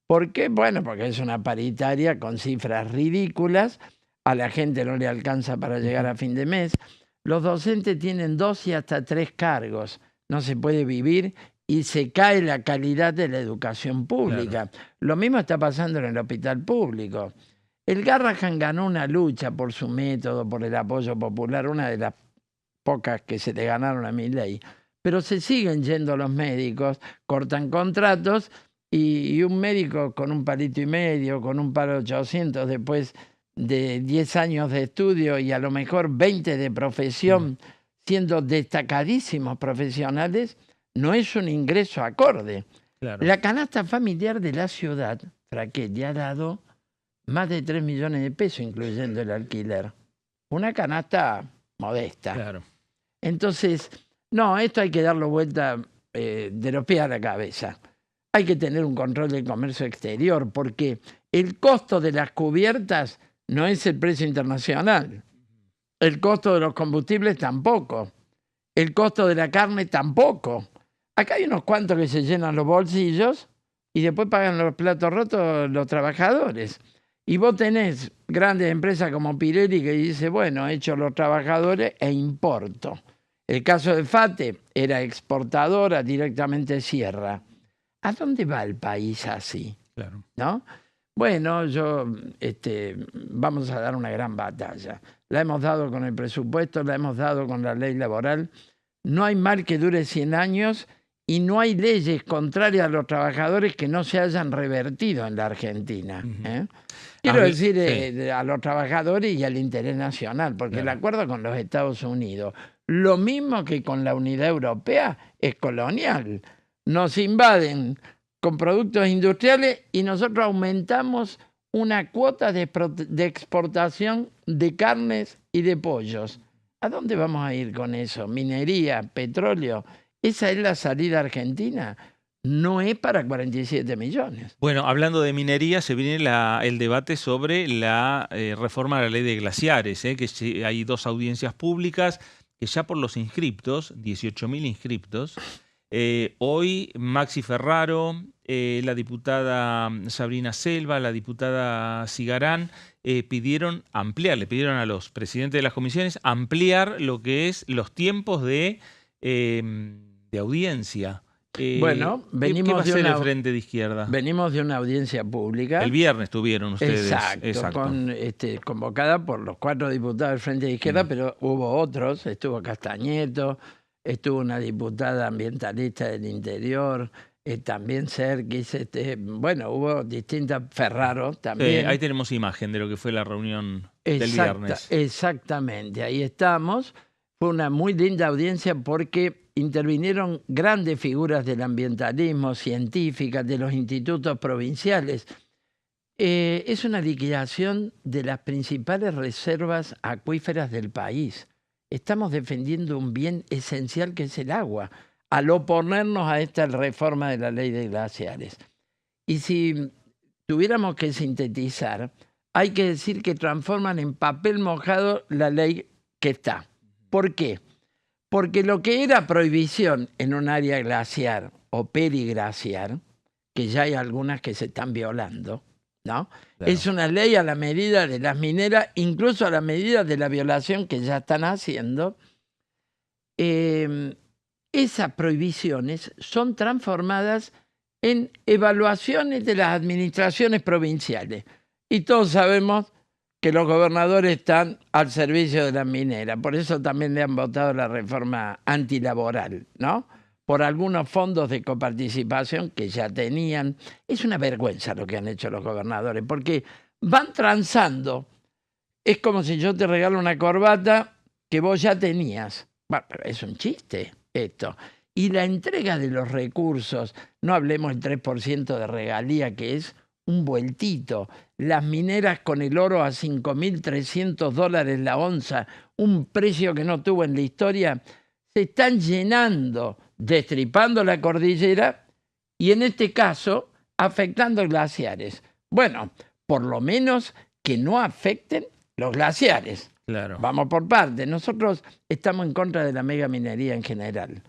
¿Por qué? Bueno, porque es una paritaria con cifras ridículas, a la gente no le alcanza para llegar a fin de mes. Los docentes tienen 2 y hasta 3 cargos, no se puede vivir y se cae la calidad de la educación pública. Lo mismo está pasando en el hospital público. El Garrahan ganó una lucha por su método, por el apoyo popular, una de las pocas que se le ganaron a Milei. Pero se siguen yendo los médicos, cortan contratos y un médico con un palito y medio, con un palo 800 después de 10 años de estudio y a lo mejor 20 de profesión, siendo destacadísimos profesionales, no es un ingreso acorde. La canasta familiar de la ciudad, Frachetti, ha dado más de 3 millones de pesos, incluyendo el alquiler. Una canasta modesta. Entonces, no, esto hay que darlo vuelta de los pies a la cabeza. Hay que tener un control del comercio exterior, porque el costo de las cubiertas no es el precio internacional. El costo de los combustibles tampoco. El costo de la carne tampoco. Acá hay unos cuantos que se llenan los bolsillos y después pagan los platos rotos los trabajadores. Y vos tenés grandes empresas como Pirelli que dice, bueno, echo los trabajadores e importo. El caso de FATE era exportadora, directamente cierra. ¿A dónde va el país así?
Claro.
¿No? Bueno, vamos a dar una gran batalla. La hemos dado con el presupuesto, la hemos dado con la ley laboral. No hay mal que dure 100 años y no hay leyes contrarias a los trabajadores que no se hayan revertido en la Argentina. Quiero decir a los trabajadores y al interés nacional, porque el acuerdo con los Estados Unidos, lo mismo que con la Unidad Europea, es colonial. Nos invaden con productos industriales y nosotros aumentamos una cuota de exportación de carnes y de pollos. ¿A dónde vamos a ir con eso? Minería, petróleo. ¿Esa es la salida argentina? No es para 47 millones.
Bueno, hablando de minería, se viene el debate sobre la reforma a la ley de glaciares, que hay 2 audiencias públicas que ya por los inscriptos, 18.000 inscriptos, hoy Maxi Ferraro, la diputada Sabrina Selva, la diputada Cigarán, le pidieron a los presidentes de las comisiones ampliar lo que es los tiempos de audiencia.
Bueno, venimos
¿qué va a hacer el Frente de Izquierda?
Venimos de una audiencia pública.
El viernes tuvieron ustedes.
Exacto. Convocada por los 4 diputados del Frente de Izquierda, pero hubo otros. Estuvo Castañeto, estuvo una diputada ambientalista del interior, también Serkis, bueno, hubo distintas, Ferraro también.
Ahí tenemos imagen de lo que fue la reunión del viernes.
Exactamente, ahí estamos. Fue una muy linda audiencia porque intervinieron grandes figuras del ambientalismo, científicas, de los institutos provinciales. Es una liquidación de las principales reservas acuíferas del país. Estamos defendiendo un bien esencial que es el agua, al oponernos a esta reforma de la ley de glaciares. Y si tuviéramos que sintetizar, hay que decir que transforman en papel mojado la ley que está. ¿Por qué? Porque lo que era prohibición en un área glaciar o periglaciar, que ya hay algunas que se están violando, ¿no? Claro. Es una ley a la medida de las mineras, incluso a la medida de la violación que ya están haciendo. Esas prohibiciones son transformadas en evaluaciones de las administraciones provinciales. Y todos sabemos que los gobernadores están al servicio de las mineras. Por eso también le han votado la reforma antilaboral, ¿no? Por algunos fondos de coparticipación que ya tenían. Es una vergüenza lo que han hecho los gobernadores, porque van transando. Es como si yo te regalo una corbata que vos ya tenías. Bueno, pero es un chiste esto. Y la entrega de los recursos, no hablemos del 3% de regalía, que es un vueltito. Las mineras con el oro a $5.300 la onza, un precio que no tuvo en la historia, se están llenando, destripando la cordillera y en este caso afectando glaciares. Bueno, por lo menos que no afecten los glaciares.
Claro.
Vamos por partes. Nosotros estamos en contra de la megaminería en general.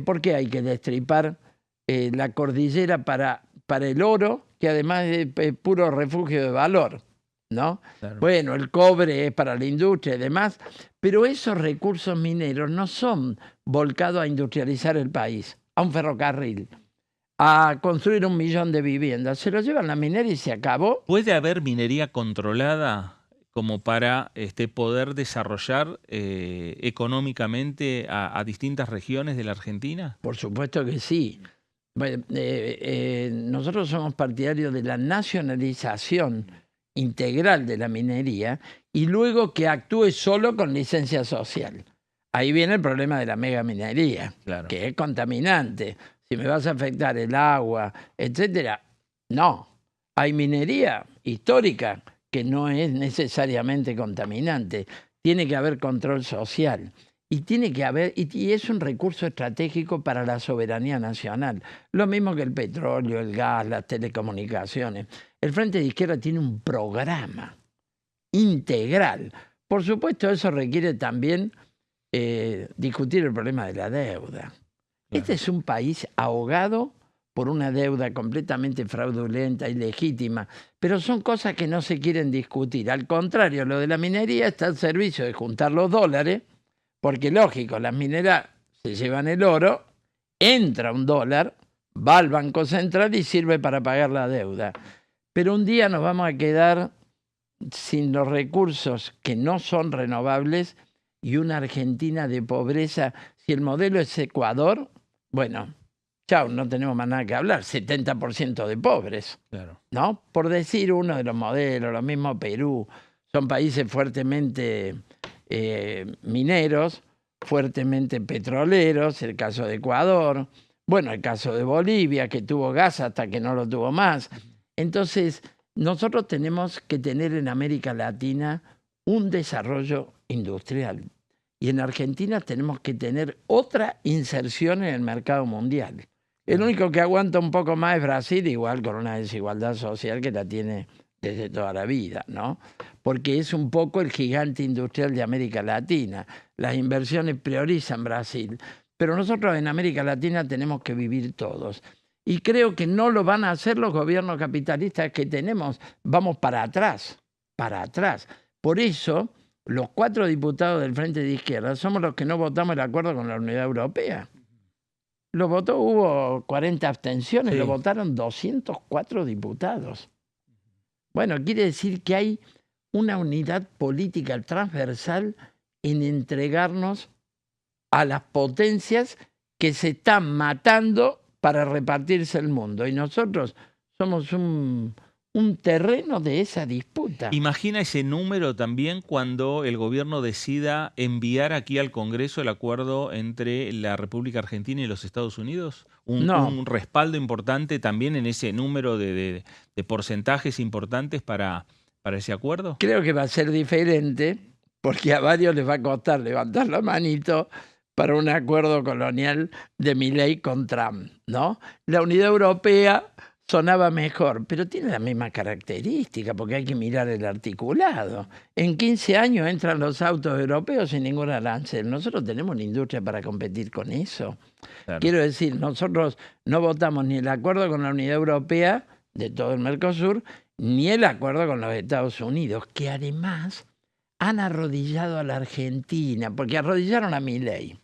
¿Por qué hay que destripar la cordillera para el oro, que además es puro refugio de valor, ¿no? Claro. Bueno, el cobre es para la industria y demás, pero esos recursos mineros no son volcados a industrializar el país, a un ferrocarril, a construir 1 millón de viviendas. Se lo llevan la minera y se acabó.
¿Puede haber minería controlada como para poder desarrollar económicamente a distintas regiones de la Argentina?
Por supuesto que sí. Nosotros somos partidarios de la nacionalización integral de la minería y luego que actúe solo con licencia social. Ahí viene el problema de la megaminería, claro, que es contaminante. Si me vas a afectar el agua, etcétera, no. Hay minería histórica que no es necesariamente contaminante. Tiene que haber control social. Y tiene que haber, y es un recurso estratégico para la soberanía nacional. Lo mismo que el petróleo, el gas, las telecomunicaciones. El Frente de Izquierda tiene un programa integral. Por supuesto, eso requiere también discutir el problema de la deuda. Este es un país ahogado por una deuda completamente fraudulenta, ilegítima, pero son cosas que no se quieren discutir. Al contrario, lo de la minería está al servicio de juntar los dólares, porque lógico, las mineras se llevan el oro, entra un dólar, va al Banco Central y sirve para pagar la deuda. Pero un día nos vamos a quedar sin los recursos que no son renovables y una Argentina de pobreza. Si el modelo es Ecuador, bueno, chao, no tenemos más nada que hablar, 70% de pobres,
Claro.
¿no? Por decir uno de los modelos, lo mismo Perú, son países fuertemente mineros, fuertemente petroleros, el caso de Ecuador, bueno, el caso de Bolivia, que tuvo gas hasta que no lo tuvo más. Entonces, nosotros tenemos que tener en América Latina un desarrollo industrial. Y en Argentina tenemos que tener otra inserción en el mercado mundial. El único que aguanta un poco más es Brasil, igual con una desigualdad social que la tiene desde toda la vida, ¿no? Porque es un poco el gigante industrial de América Latina. Las inversiones priorizan Brasil, pero nosotros en América Latina tenemos que vivir todos. Y creo que no lo van a hacer los gobiernos capitalistas que tenemos. Vamos para atrás, para atrás. Por eso, los 4 diputados del Frente de Izquierda somos los que no votamos el acuerdo con la Unidad Europea. Lo votó, hubo 40 abstenciones,
Sí.
lo votaron 204 diputados. Bueno, quiere decir que hay una unidad política transversal en entregarnos a las potencias que se están matando para repartirse el mundo. Y nosotros somos un terreno de esa disputa.
Imagina ese número también cuando el gobierno decida enviar aquí al Congreso el acuerdo entre la República Argentina y los Estados Unidos. Un respaldo importante también en ese número de porcentajes importantes para ese acuerdo.
Creo que va a ser diferente porque a varios les va a costar levantar la manito para un acuerdo colonial de Milei con Trump, ¿no? La Unidad Europea sonaba mejor, pero tiene la misma característica, porque hay que mirar el articulado. En 15 años entran los autos europeos sin ningún arancel. Nosotros tenemos una industria para competir con eso.
Claro.
Quiero decir, nosotros no votamos ni el acuerdo con la Unidad Europea de todo el Mercosur, ni el acuerdo con los Estados Unidos, que además han arrodillado a la Argentina, porque arrodillaron a Milei.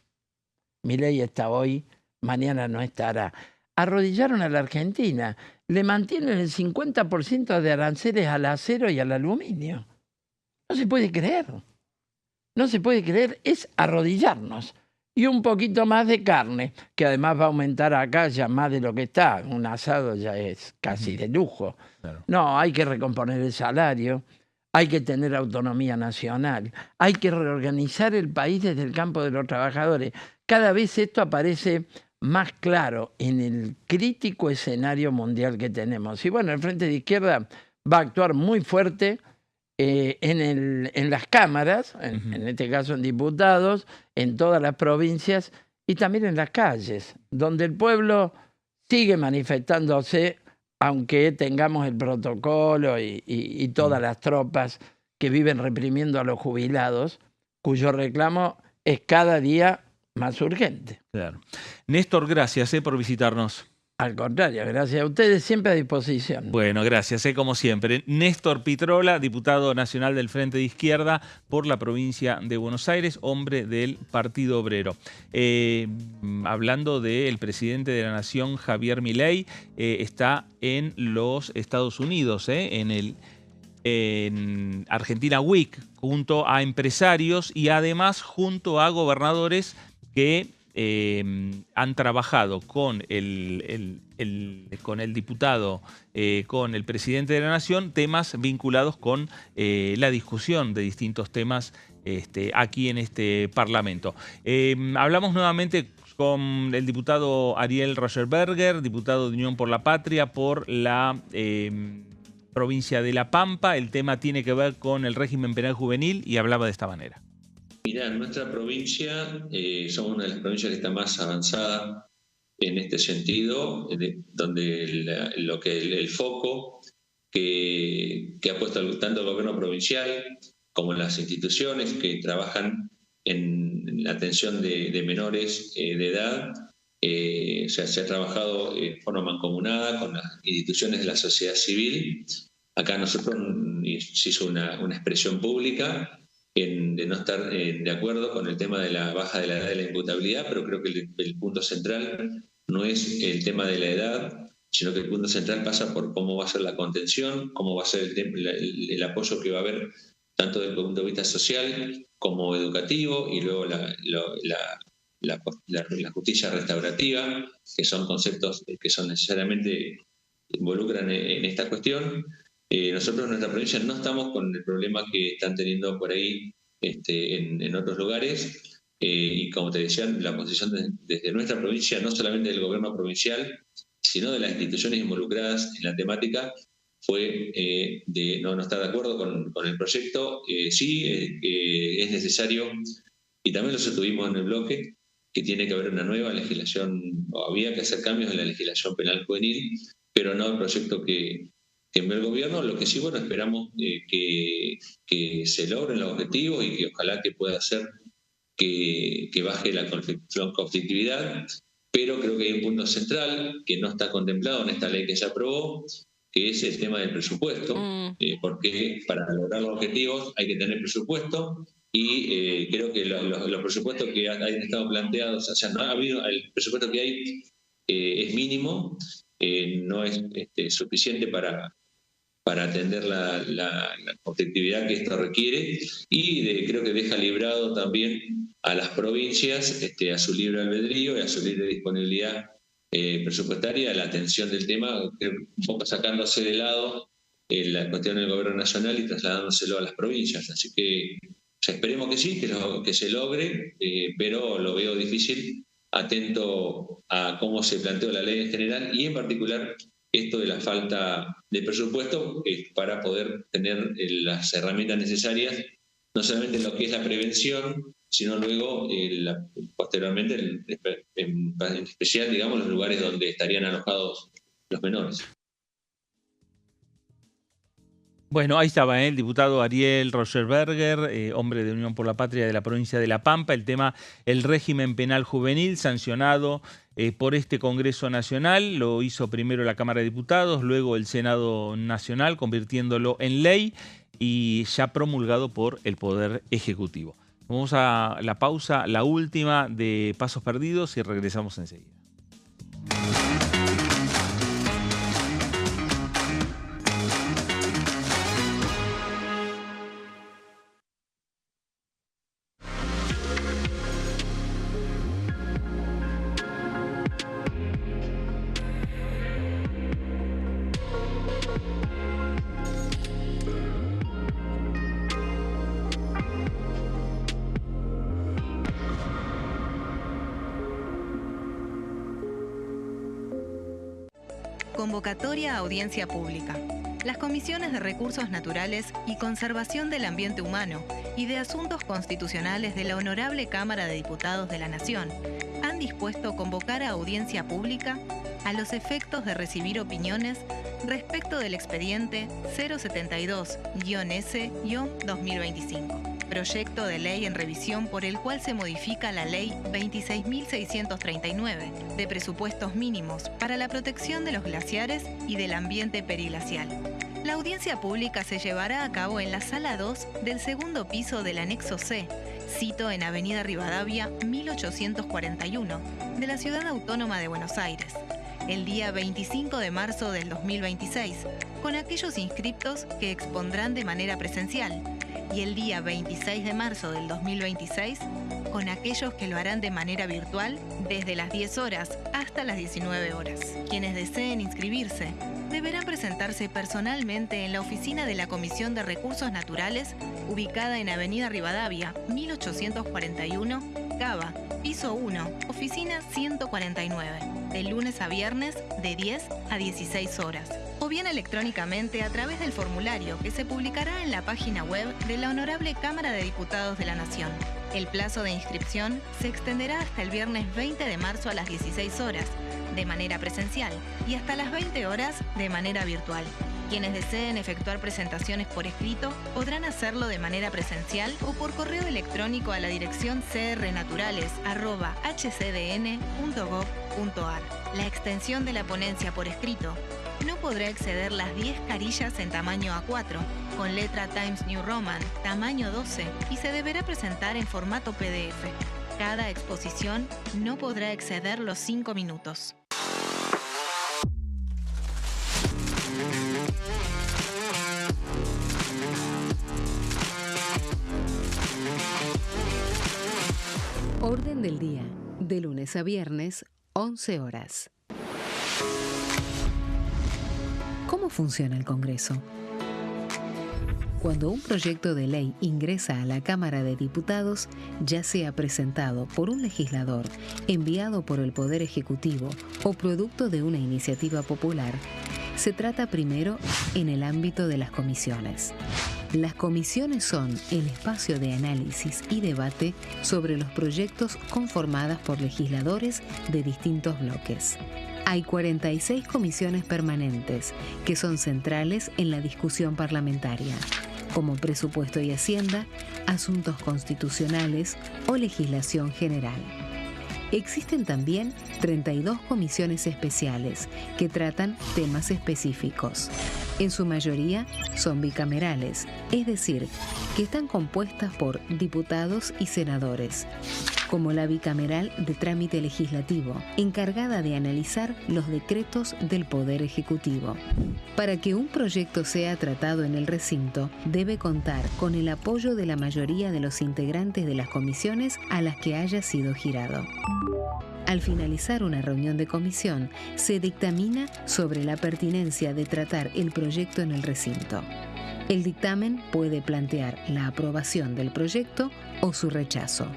Milei está hoy, mañana no estará. Arrodillaron a la Argentina, le mantienen el 50% de aranceles al acero y al aluminio. No se puede creer. No se puede creer, es arrodillarnos. Y un poquito más de carne, que además va a aumentar acá ya más de lo que está. Un asado ya es casi de lujo.
Claro.
No, hay que recomponer el salario, hay que tener autonomía nacional, hay que reorganizar el país desde el campo de los trabajadores. Cada vez esto aparece más claro en el crítico escenario mundial que tenemos. Y bueno, el Frente de Izquierda va a actuar muy fuerte en las cámaras, en este caso en diputados, en todas las provincias y también en las calles, donde el pueblo sigue manifestándose, aunque tengamos el protocolo y todas las tropas que viven reprimiendo a los jubilados, cuyo reclamo es cada día más urgente.
Claro. Néstor, gracias por visitarnos.
Al contrario, gracias a ustedes, siempre a disposición.
Bueno, gracias, como siempre. Néstor Pitrola, diputado nacional del Frente de Izquierda por la provincia de Buenos Aires, hombre del Partido Obrero. Hablando del presidente de la Nación, Javier Milei, está en los Estados Unidos, en Argentina Week, junto a empresarios y además junto a gobernadores que han trabajado con el diputado, con el presidente de la Nación, temas vinculados con la discusión de distintos temas aquí en este Parlamento. Hablamos nuevamente con el diputado Ariel Rogerberger, diputado de Unión por la Patria por la provincia de La Pampa. El tema tiene que ver con el régimen penal juvenil y hablaba de esta manera.
Mirá, en nuestra provincia somos una de las provincias que está más avanzada en este sentido, donde el foco que ha puesto tanto el gobierno provincial como las instituciones que trabajan en la atención de menores de edad O sea, se ha trabajado de forma mancomunada con las instituciones de la sociedad civil. Acá nosotros se hizo una expresión pública de no estar de acuerdo con el tema de la baja de la edad de la imputabilidad, pero creo que el punto central no es el tema de la edad, sino que el punto central pasa por cómo va a ser la contención, cómo va a ser el apoyo que va a haber tanto desde el punto de vista social como educativo, y luego la justicia restaurativa, que son conceptos que son necesariamente involucran en esta cuestión. Nosotros en nuestra provincia no estamos con el problema que están teniendo por ahí en otros lugares, y como te decía, la posición desde nuestra provincia, no solamente del gobierno provincial, sino de las instituciones involucradas en la temática, fue de no estar de acuerdo con el proyecto. Sí, es necesario, y también lo sostuvimos en el bloque, que tiene que haber una nueva legislación, o había que hacer cambios en la legislación penal juvenil, pero no el proyecto que envió el gobierno. Lo que sí, bueno, esperamos que se logren los objetivos y que ojalá que pueda hacer que baje la conflictividad, pero creo que hay un punto central que no está contemplado en esta ley que se aprobó, que es el tema del presupuesto, porque para lograr los objetivos hay que tener presupuesto, y creo que los presupuestos que han estado planteados, o sea, no ha habido, el presupuesto que hay es mínimo, no es suficiente para atender la conflictividad que esto requiere, y creo que deja librado también a las provincias a su libre albedrío y a su libre disponibilidad presupuestaria, la atención del tema, un poco sacándose de lado la cuestión del gobierno nacional y trasladándoselo a las provincias. Así que esperemos que sí, que se logre, pero lo veo difícil, atento a cómo se planteó la ley en general, y en particular esto de la falta de presupuesto para poder tener las herramientas necesarias, no solamente en lo que es la prevención, sino luego posteriormente, en especial, digamos, los lugares donde estarían alojados los menores.
Bueno, ahí estaba el diputado Ariel Rogerberger, hombre de Unión por la Patria de la provincia de La Pampa, el tema, el régimen penal juvenil sancionado por este Congreso Nacional. Lo hizo primero la Cámara de Diputados, luego el Senado Nacional, convirtiéndolo en ley y ya promulgado por el Poder Ejecutivo. Vamos a la pausa, la última de Pasos Perdidos, y regresamos enseguida.
Convocatoria a audiencia pública. Las comisiones de Recursos Naturales y Conservación del Ambiente Humano y de Asuntos Constitucionales de la Honorable Cámara de Diputados de la Nación han dispuesto convocar a audiencia pública a los efectos de recibir opiniones respecto del expediente 072-S-2025, proyecto de ley en revisión por el cual se modifica la Ley 26.639 de presupuestos mínimos para la protección de los glaciares y del ambiente periglacial. La audiencia pública se llevará a cabo en la Sala 2 del segundo piso del Anexo C, sito en Avenida Rivadavia 1841, de la Ciudad Autónoma de Buenos Aires, el día 25 de marzo del 2026, con aquellos inscriptos que expondrán de manera presencial, y el día 26 de marzo del 2026, con aquellos que lo harán de manera virtual desde las 10 horas hasta las 19 horas. Quienes deseen inscribirse deberán presentarse personalmente en la oficina de la Comisión de Recursos Naturales, ubicada en Avenida Rivadavia 1841, Cava, piso 1, oficina 149, de lunes a viernes de 10 a 16 horas, o bien electrónicamente a través del formulario que se publicará en la página web de la Honorable Cámara de Diputados de la Nación. El plazo de inscripción se extenderá hasta el viernes 20 de marzo a las 16 horas, de manera presencial, y hasta las 20 horas de manera virtual. Quienes deseen efectuar presentaciones por escrito podrán hacerlo de manera presencial o por correo electrónico a la dirección crnaturales@hcdn.gov.ar. La extensión de la ponencia por escrito no podrá exceder las 10 carillas en tamaño A4, con letra Times New Roman, tamaño 12, y se deberá presentar en formato PDF. Cada exposición no podrá exceder los 5 minutos.
Orden del día, de lunes a viernes, 11 horas. ¿Cómo funciona el Congreso? Cuando un proyecto de ley ingresa a la Cámara de Diputados, ya sea presentado por un legislador, enviado por el Poder Ejecutivo o producto de una iniciativa popular, se trata primero en el ámbito de las comisiones. Las comisiones son el espacio de análisis y debate sobre los proyectos conformadas por legisladores de distintos bloques. Hay 46 comisiones permanentes que son centrales en la discusión parlamentaria, como Presupuesto y Hacienda, Asuntos Constitucionales o Legislación General. Existen también 32 comisiones especiales que tratan temas específicos. En su mayoría son bicamerales, es decir, que están compuestas por diputados y senadores, como la bicameral de trámite legislativo, encargada de analizar los decretos del Poder Ejecutivo. Para que un proyecto sea tratado en el recinto, debe contar con el apoyo de la mayoría de los integrantes de las comisiones a las que haya sido girado. Al finalizar una reunión de comisión, se dictamina sobre la pertinencia de tratar el proyecto en el recinto. El dictamen puede plantear la aprobación del proyecto o su rechazo.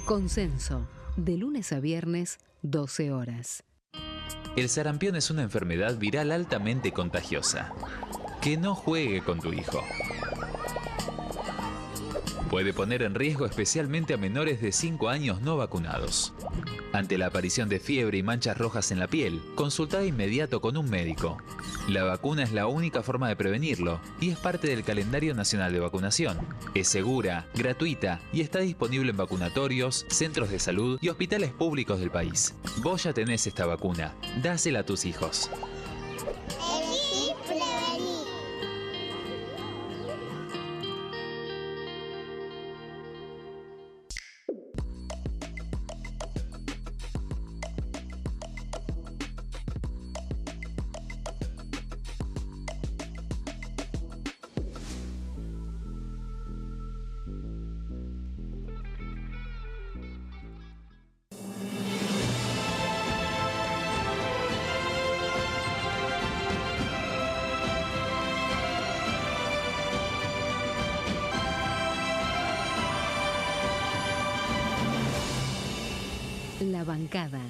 Consenso, de lunes a viernes, 12 horas.
El sarampión es una enfermedad viral altamente contagiosa. Que no juegue con tu hijo. Puede poner en riesgo especialmente a menores de 5 años no vacunados. Ante la aparición de fiebre y manchas rojas en la piel, consulta de inmediato con un médico. La vacuna es la única forma de prevenirlo y es parte del calendario nacional de vacunación. Es segura, gratuita y está disponible en vacunatorios, centros de salud y hospitales públicos del país. Vos ya tenés esta vacuna, dásela a tus hijos.
La bancada,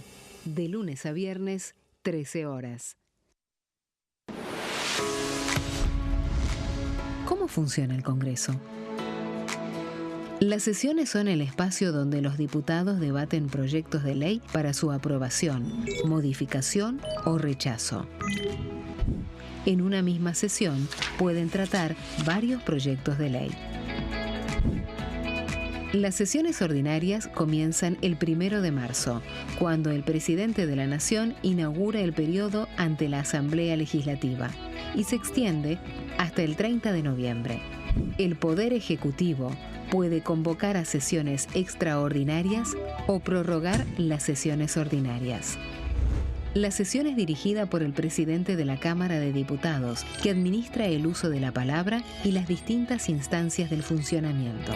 de lunes a viernes, 13 horas. ¿Cómo funciona el Congreso? Las sesiones son el espacio donde los diputados debaten proyectos de ley para su aprobación, modificación o rechazo. En una misma sesión pueden tratar varios proyectos de ley. Las sesiones ordinarias comienzan el 1 de marzo, cuando el presidente de la Nación inaugura el periodo ante la Asamblea Legislativa, y se extiende hasta el 30 de noviembre. El Poder Ejecutivo puede convocar a sesiones extraordinarias o prorrogar las sesiones ordinarias. La sesión es dirigida por el presidente de la Cámara de Diputados, que administra el uso de la palabra y las distintas instancias del funcionamiento.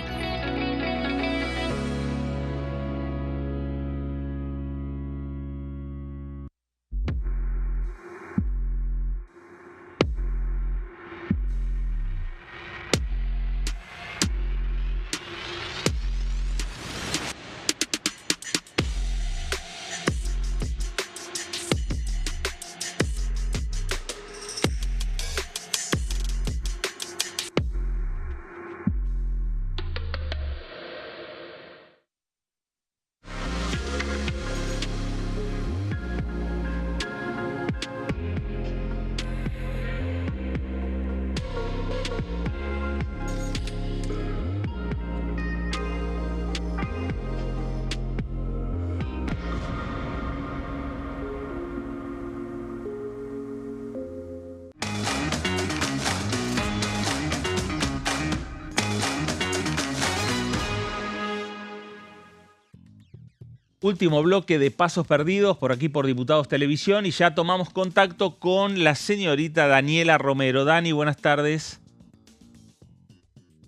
Último bloque de Pasos Perdidos por aquí por Diputados Televisión y ya tomamos contacto con la señorita Daniela Romero. Dani, buenas tardes.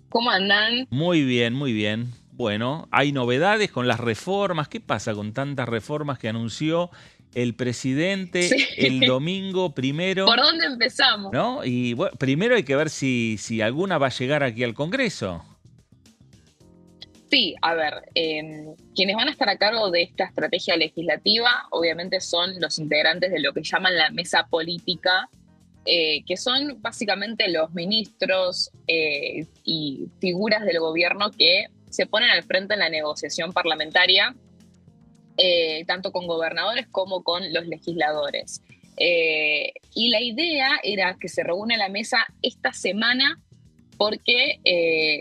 ¿Cómo andan?
Muy bien, muy bien. Bueno, hay novedades con las reformas. ¿Qué pasa con tantas reformas que anunció el presidente el domingo primero?
¿Por dónde empezamos?
¿No? Y bueno, primero hay que ver si alguna va a llegar aquí al Congreso.
Sí, a ver, quienes van a estar a cargo de esta estrategia legislativa obviamente son los integrantes de lo que llaman la mesa política, que son básicamente los ministros y figuras del gobierno que se ponen al frente en la negociación parlamentaria, tanto con gobernadores como con los legisladores. Y la idea era que se reúne la mesa esta semana porque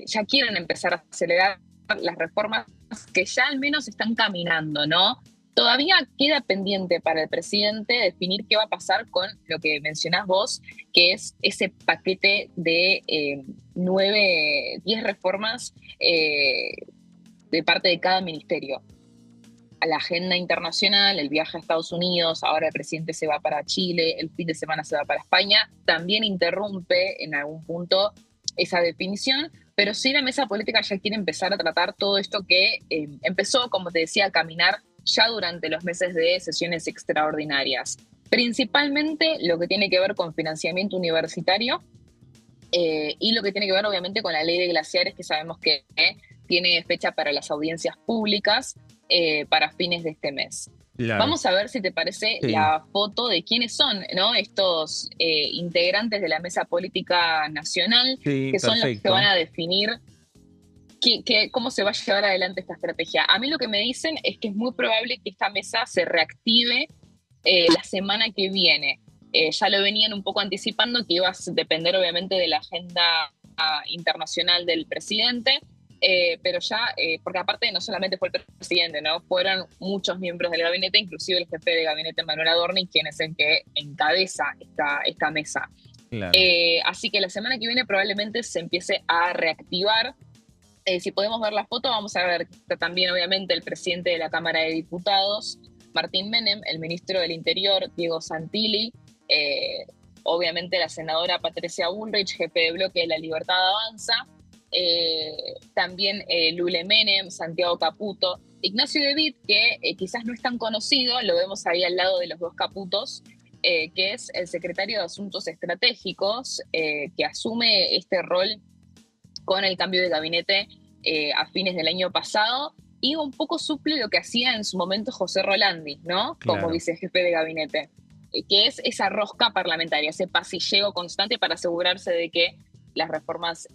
ya quieren empezar a acelerar las reformas que ya al menos están caminando, ¿no? Todavía queda pendiente para el presidente definir qué va a pasar con lo que mencionás vos, que es ese paquete de 10 reformas de parte de cada ministerio. A la agenda internacional, el viaje a Estados Unidos, ahora el presidente se va para Chile, el fin de semana se va para España, también interrumpe en algún punto esa definición, pero sí la mesa política ya quiere empezar a tratar todo esto que empezó, como te decía, a caminar ya durante los meses de sesiones extraordinarias. Principalmente lo que tiene que ver con financiamiento universitario y lo que tiene que ver obviamente con la ley de glaciares, que sabemos que tiene fecha para las audiencias públicas para fines de este mes. Claro. Vamos a ver si te parece la foto de quiénes son, ¿no? Estos integrantes de la mesa política nacional, que son los que van a definir cómo se va a llevar adelante esta estrategia. A mí lo que me dicen es que es muy probable que esta mesa se reactive la semana que viene. Ya lo venían un poco anticipando, que iba a depender obviamente de la agenda internacional del presidente, pero ya, porque aparte no solamente fue el presidente, ¿no? Fueron muchos miembros del gabinete, inclusive el jefe de gabinete Manuel Adorni, quien es el que encabeza esta mesa. Claro. Así que la semana que viene probablemente se empiece a reactivar. Si podemos ver la foto, vamos a ver que está también obviamente el presidente de la Cámara de Diputados, Martín Menem, el ministro del Interior, Diego Santilli, obviamente la senadora Patricia Bullrich, jefe de bloque de La Libertad Avanza, también Lule Menem, Santiago Caputo, Ignacio De Witt, que quizás no es tan conocido, lo vemos ahí al lado de los dos Caputos, que es el secretario de Asuntos Estratégicos, que asume este rol con el cambio de gabinete a fines del año pasado, y un poco suple lo que hacía en su momento José Rolandi, ¿no? Como vicejefe de gabinete, que es esa rosca parlamentaria, ese pasilleo constante para asegurarse de que las reformas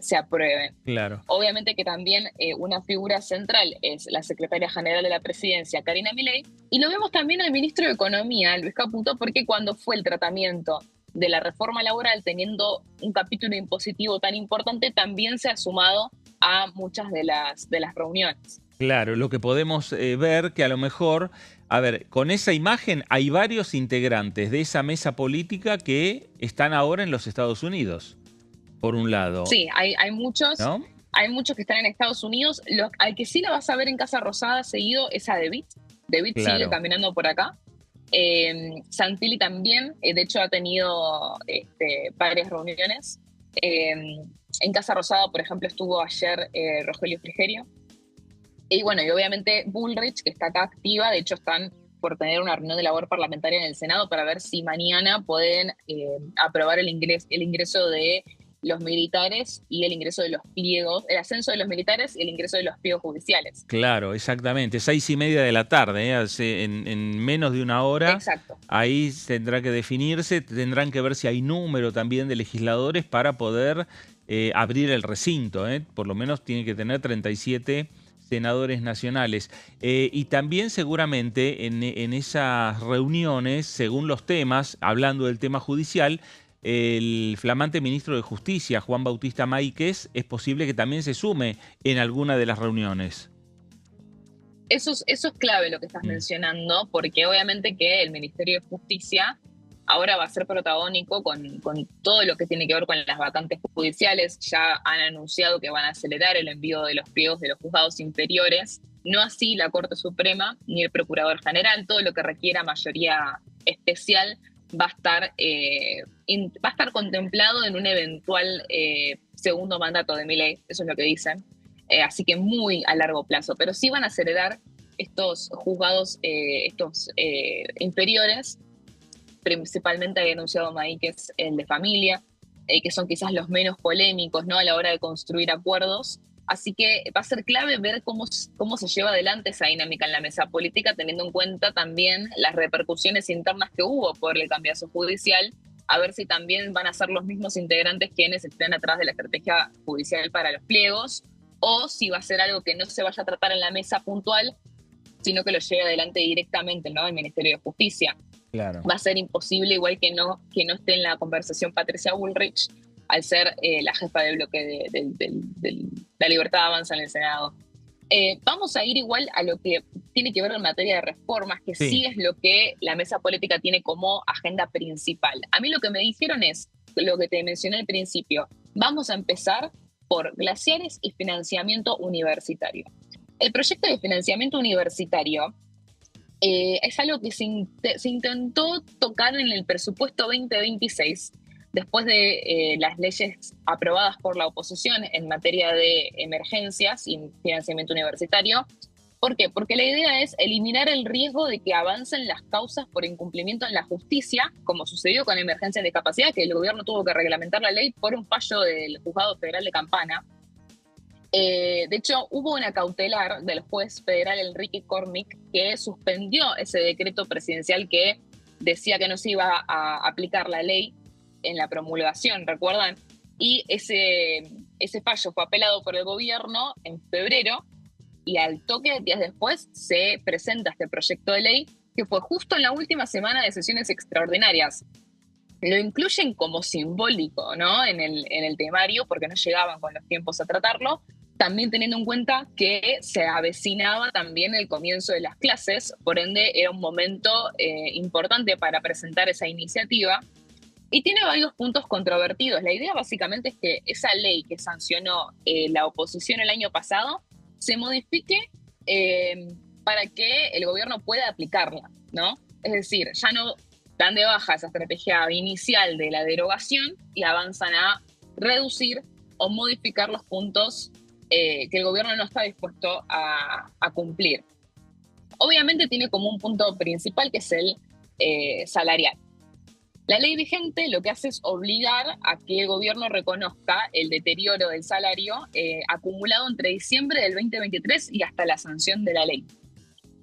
se aprueben. Claro. Obviamente que también una figura central es la secretaria general de la presidencia, Karina Milei, y lo vemos también al ministro de Economía, Luis Caputo, porque cuando fue el tratamiento de la reforma laboral, teniendo un capítulo impositivo tan importante, también se ha sumado a muchas de las reuniones.
Claro, lo que podemos ver que a lo mejor, a ver, con esa imagen hay varios integrantes de esa mesa política que están ahora en los Estados Unidos. Por un lado.
Sí, hay muchos, ¿no? Hay muchos que están en Estados Unidos. Al que sí lo vas a ver en Casa Rosada seguido es a De Witt. De Witt sigue caminando por acá. Santilli también, de hecho ha tenido varias reuniones. En Casa Rosada, por ejemplo, estuvo ayer Rogelio Frigerio. Y bueno, y obviamente Bullrich, que está acá activa, de hecho están por tener una reunión de labor parlamentaria en el Senado para ver si mañana pueden aprobar el ingreso de los militares y el ingreso de los pliegos, el ascenso de los militares y el ingreso de los pliegos judiciales.
Claro, exactamente, 6:30 de la tarde, en menos de una hora.
Exacto.
Ahí tendrá que definirse, tendrán que ver si hay número también de legisladores para poder abrir el recinto, por lo menos tiene que tener 37 senadores nacionales. Y también seguramente en esas reuniones, según los temas, hablando del tema judicial, el flamante ministro de Justicia, Juan Bautista Máiquez, es posible que también se sume en alguna de las reuniones.
Eso es clave lo que estás mencionando, porque obviamente que el Ministerio de Justicia ahora va a ser protagónico con todo lo que tiene que ver con las vacantes judiciales. Ya han anunciado que van a acelerar el envío de los pliegos de los juzgados inferiores no así la Corte Suprema ni el Procurador General. Todo lo que requiera mayoría especial va a estar contemplado en un eventual segundo mandato de Milei, eso es lo que dicen. Así que muy a largo plazo, pero sí van a acelerar estos juzgados, inferiores. Principalmente había anunciado Mahí que es el de familia, que son quizás los menos polémicos, ¿no?, a la hora de construir acuerdos. Así que va a ser clave ver cómo se lleva adelante esa dinámica en la mesa política, teniendo en cuenta también las repercusiones internas que hubo por el cambiazo judicial, a ver si también van a ser los mismos integrantes quienes estén atrás de la estrategia judicial para los pliegos, o si va a ser algo que no se vaya a tratar en la mesa puntual, sino que lo lleve adelante directamente, ¿no?, el Ministerio de Justicia.
Claro.
Va a ser imposible, igual que no esté en la conversación Patricia Bullrich, al ser la jefa del bloque de La Libertad Avanza en el Senado. Vamos a ir igual a lo que tiene que ver en materia de reformas, que sí es lo que la mesa política tiene como agenda principal. A mí lo que me dijeron es lo que te mencioné al principio. Vamos a empezar por glaciares y financiamiento universitario. El proyecto de financiamiento universitario es algo que se intentó tocar en el presupuesto 2026, después de las leyes aprobadas por la oposición en materia de emergencias y financiamiento universitario. ¿Por qué? Porque la idea es eliminar el riesgo de que avancen las causas por incumplimiento en la justicia, como sucedió con la emergencia de discapacidad, que el gobierno tuvo que reglamentar la ley por un fallo del Juzgado Federal de Campana. De hecho, hubo una cautelar del juez federal Enrique Cormick que suspendió ese decreto presidencial que decía que no se iba a aplicar la ley en la promulgación, ¿recuerdan? Y ese fallo fue apelado por el gobierno en febrero, y al toque, días después, se presenta este proyecto de ley, que fue justo en la última semana de sesiones extraordinarias. Lo incluyen como simbólico, ¿no?, en el temario, porque no llegaban con los tiempos a tratarlo, también teniendo en cuenta que se avecinaba también el comienzo de las clases, por ende era un momento importante para presentar esa iniciativa. Y tiene varios puntos controvertidos. La idea básicamente es que esa ley que sancionó la oposición el año pasado se modifique para que el gobierno pueda aplicarla, ¿no? Es decir, ya no dan de baja esa estrategia inicial de la derogación y avanzan a reducir o modificar los puntos que el gobierno no está dispuesto a cumplir. Obviamente tiene como un punto principal que es el salarial. La ley vigente lo que hace es obligar a que el gobierno reconozca el deterioro del salario acumulado entre diciembre del 2023 y hasta la sanción de la ley,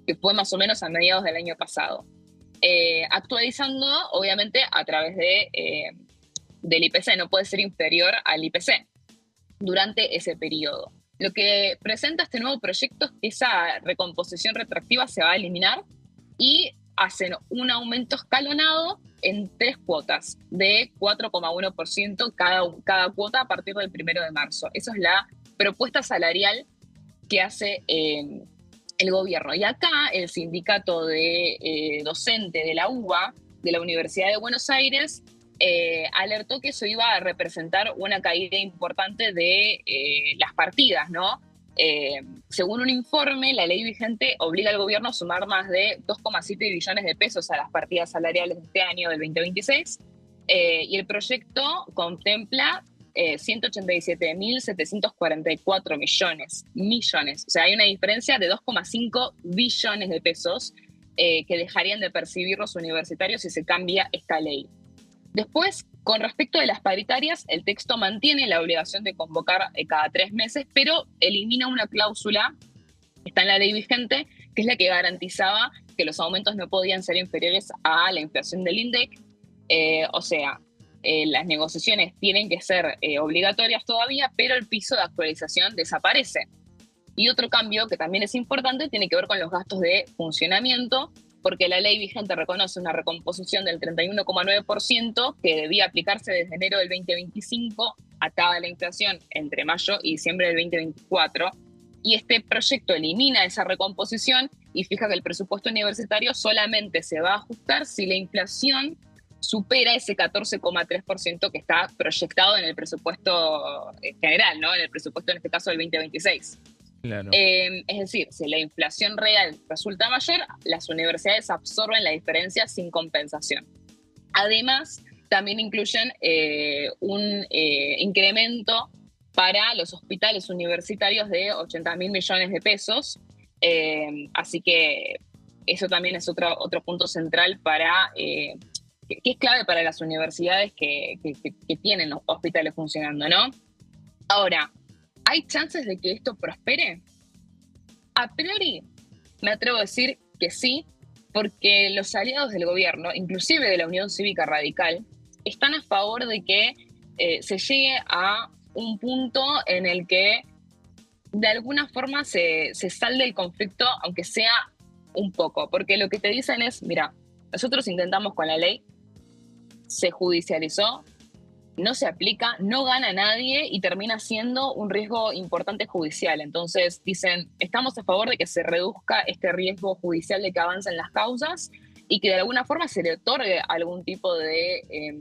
que fue más o menos a mediados del año pasado. Actualizando, obviamente, a través del IPC, no puede ser inferior al IPC durante ese periodo. Lo que presenta este nuevo proyecto es que esa recomposición retroactiva se va a eliminar y hacen un aumento escalonado en 3 cuotas de 4,1% cada cuota a partir del 1 de marzo. Esa es la propuesta salarial que hace el gobierno. Y acá el sindicato de docente de la UBA, de la Universidad de Buenos Aires, alertó que eso iba a representar una caída importante de las partidas, ¿no? Según un informe, la ley vigente obliga al gobierno a sumar más de 2,7 billones de pesos a las partidas salariales de este año, del 2026, y el proyecto contempla 187.744 millones. O sea, hay una diferencia de 2,5 billones de pesos que dejarían de percibir los universitarios si se cambia esta ley. Después, con respecto de las paritarias, el texto mantiene la obligación de convocar cada 3 meses, pero elimina una cláusula que está en la ley vigente, que es la que garantizaba que los aumentos no podían ser inferiores a la inflación del INDEC. O sea, las negociaciones tienen que ser obligatorias todavía, pero el piso de actualización desaparece. Y otro cambio que también es importante tiene que ver con los gastos de funcionamiento, porque la ley vigente reconoce una recomposición del 31,9% que debía aplicarse desde enero del 2025 atada a la inflación entre mayo y diciembre del 2024. Y este proyecto elimina esa recomposición y fija que el presupuesto universitario solamente se va a ajustar si la inflación supera ese 14,3% que está proyectado en el presupuesto general, ¿no? En el presupuesto, en este caso, del 2026.
Claro.
Es decir, si la inflación real resulta mayor, las universidades absorben la diferencia sin compensación. Además, también incluyen un incremento para los hospitales universitarios de 80.000 millones de pesos. Así que eso también es otro punto central que es clave para las universidades que tienen los hospitales funcionando, ¿no? Ahora, ¿hay chances de que esto prospere? A priori, me atrevo a decir que sí, porque los aliados del gobierno, inclusive de la Unión Cívica Radical, están a favor de que se llegue a un punto en el que de alguna forma se salde el conflicto, aunque sea un poco, porque lo que te dicen es, mira, nosotros intentamos con la ley, se judicializó, no se aplica, no gana nadie y termina siendo un riesgo importante judicial. Entonces dicen, estamos a favor de que se reduzca este riesgo judicial de que avancen las causas y que de alguna forma se le otorgue algún tipo de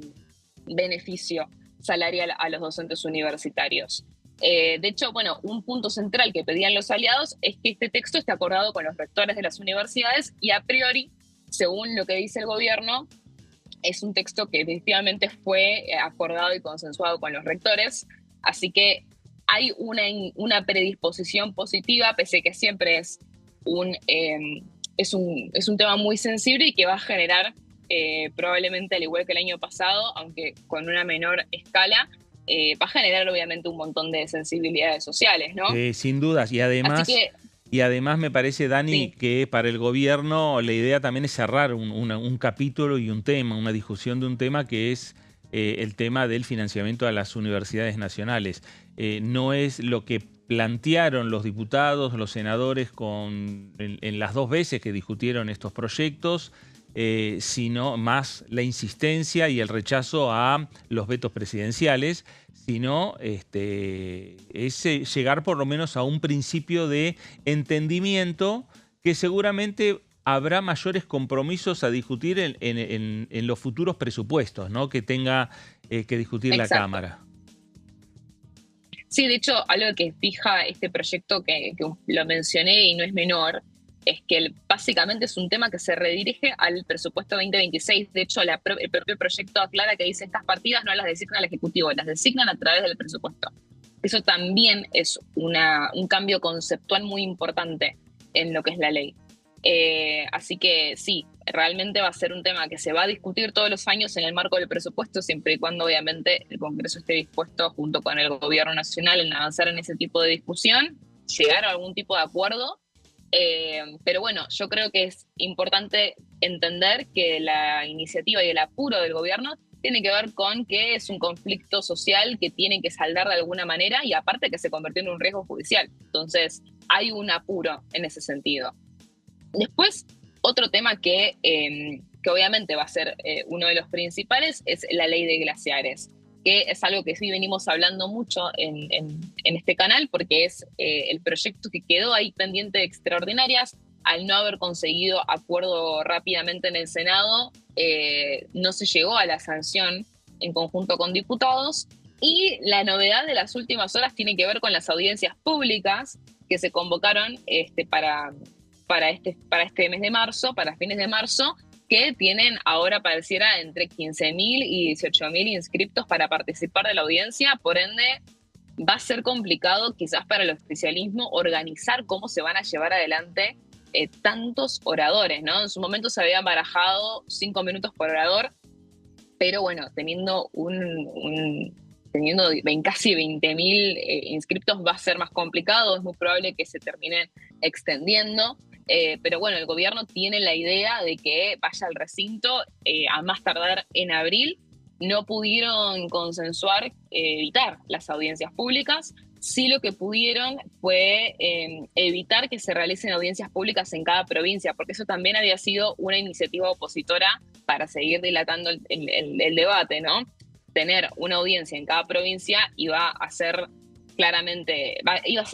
beneficio salarial a los docentes universitarios. De hecho, bueno, un punto central que pedían los aliados es que este texto esté acordado con los rectores de las universidades y a priori, según lo que dice el gobierno, es un texto que definitivamente fue acordado y consensuado con los rectores, así que hay una predisposición positiva, pese a que siempre es un tema muy sensible y que va a generar, probablemente al igual que el año pasado, aunque con una menor escala, va a generar obviamente un montón de sensibilidades sociales, ¿no?
Sin dudas, y además me parece, Dani, que para el gobierno la idea también es cerrar un capítulo y un tema, una discusión de un tema que es el tema del financiamiento a las universidades nacionales. No es lo que plantearon los diputados, los senadores en las dos veces que discutieron estos proyectos, sino más la insistencia y el rechazo a los vetos presidenciales, sino es llegar por lo menos a un principio de entendimiento que seguramente habrá mayores compromisos a discutir en los futuros presupuestos, ¿no? Que tenga que discutir la Cámara.
Sí, de hecho, algo que fija este proyecto que lo mencioné y no es menor, es que básicamente es un tema que se redirige al presupuesto 2026. De hecho, el propio proyecto aclara que dice estas partidas no las designa el Ejecutivo, las designan a través del presupuesto. Eso también es un cambio conceptual muy importante en lo que es la ley. Así que sí, realmente va a ser un tema que se va a discutir todos los años en el marco del presupuesto, siempre y cuando obviamente el Congreso esté dispuesto, junto con el Gobierno Nacional, en avanzar en ese tipo de discusión, llegar a algún tipo de acuerdo. Pero bueno, yo creo que es importante entender que la iniciativa y el apuro del gobierno tiene que ver con que es un conflicto social que tiene que saldar de alguna manera y aparte que se convirtió en un riesgo judicial. Entonces hay un apuro en ese sentido. Después, otro tema que obviamente va a ser uno de los principales es la ley de glaciares, que es algo que sí venimos hablando mucho en este canal, porque es el proyecto que quedó ahí pendiente de extraordinarias. Al no haber conseguido acuerdo rápidamente en el Senado, no se llegó a la sanción en conjunto con diputados. Y la novedad de las últimas horas tiene que ver con las audiencias públicas que se convocaron para este mes de marzo, para fines de marzo, que tienen ahora, pareciera, entre 15.000 y 18.000 inscriptos para participar de la audiencia. Por ende, va a ser complicado quizás para el oficialismo organizar cómo se van a llevar adelante tantos oradores, ¿no? En su momento se habían barajado 5 minutos por orador, pero bueno, teniendo casi 20.000 inscriptos va a ser más complicado, es muy probable que se terminen extendiendo. Pero bueno, el gobierno tiene la idea de que vaya al recinto a más tardar en abril. No pudieron consensuar evitar las audiencias públicas. Sí, lo que pudieron fue evitar que se realicen audiencias públicas en cada provincia, porque eso también había sido una iniciativa opositora para seguir dilatando el debate, ¿no? Tener una audiencia en cada provincia iba a ser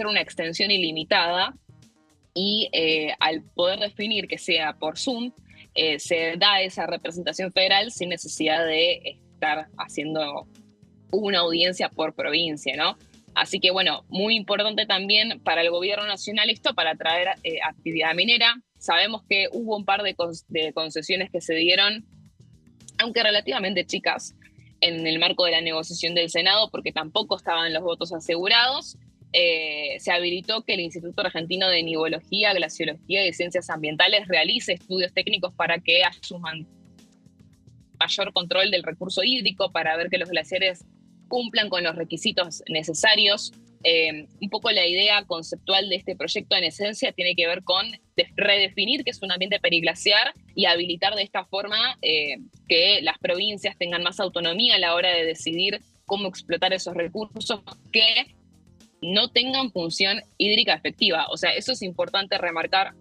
una extensión ilimitada. Y al poder definir que sea por Zoom, se da esa representación federal sin necesidad de estar haciendo una audiencia por provincia, ¿no? Así que bueno, muy importante también para el gobierno nacional esto, para atraer actividad minera. Sabemos que hubo un par de concesiones que se dieron, aunque relativamente chicas, en el marco de la negociación del Senado, porque tampoco estaban los votos asegurados. Se habilitó que el Instituto Argentino de Nivología, Glaciología y Ciencias Ambientales realice estudios técnicos para que haya un mayor control del recurso hídrico, para ver que los glaciares cumplan con los requisitos necesarios. Un poco la idea conceptual de este proyecto en esencia tiene que ver con redefinir qué es un ambiente periglaciar y habilitar de esta forma que las provincias tengan más autonomía a la hora de decidir cómo explotar esos recursos que no tengan función hídrica efectiva. O sea, eso es importante remarcar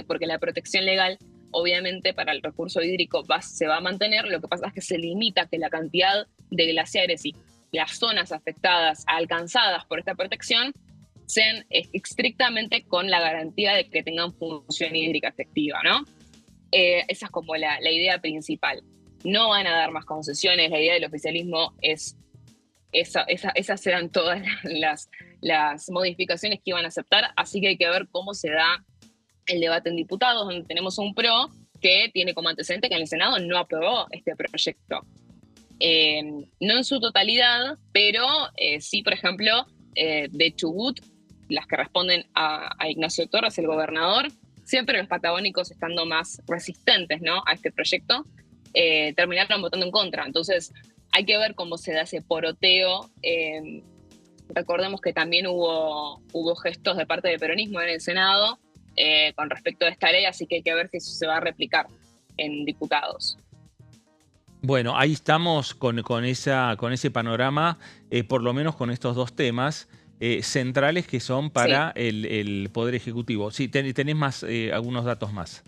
porque la protección legal obviamente para el recurso hídrico se va a mantener. Lo que pasa es que se limita que la cantidad de glaciares y las zonas afectadas, alcanzadas por esta protección, sean estrictamente con la garantía de que tengan función hídrica efectiva, ¿no? Esa es como la idea principal. No van a dar más concesiones, la idea del oficialismo es esas eran todas las modificaciones que iban a aceptar, así que hay que ver cómo se da el debate en diputados, donde tenemos un PRO que tiene como antecedente que en el Senado no aprobó este proyecto. No en su totalidad, pero sí, por ejemplo, de Chubut, las que responden a Ignacio Torres, el gobernador, siempre los patagónicos estando más resistentes, ¿no?, a este proyecto, terminaron votando en contra. Entonces, hay que ver cómo se da ese poroteo. Recordemos que también hubo gestos de parte del peronismo en el Senado con respecto a esta ley, así que hay que ver si eso se va a replicar en diputados.
Bueno, ahí estamos con ese panorama, por lo menos con estos dos temas centrales que son para el Poder Ejecutivo. Sí, tenés más, algunos datos más.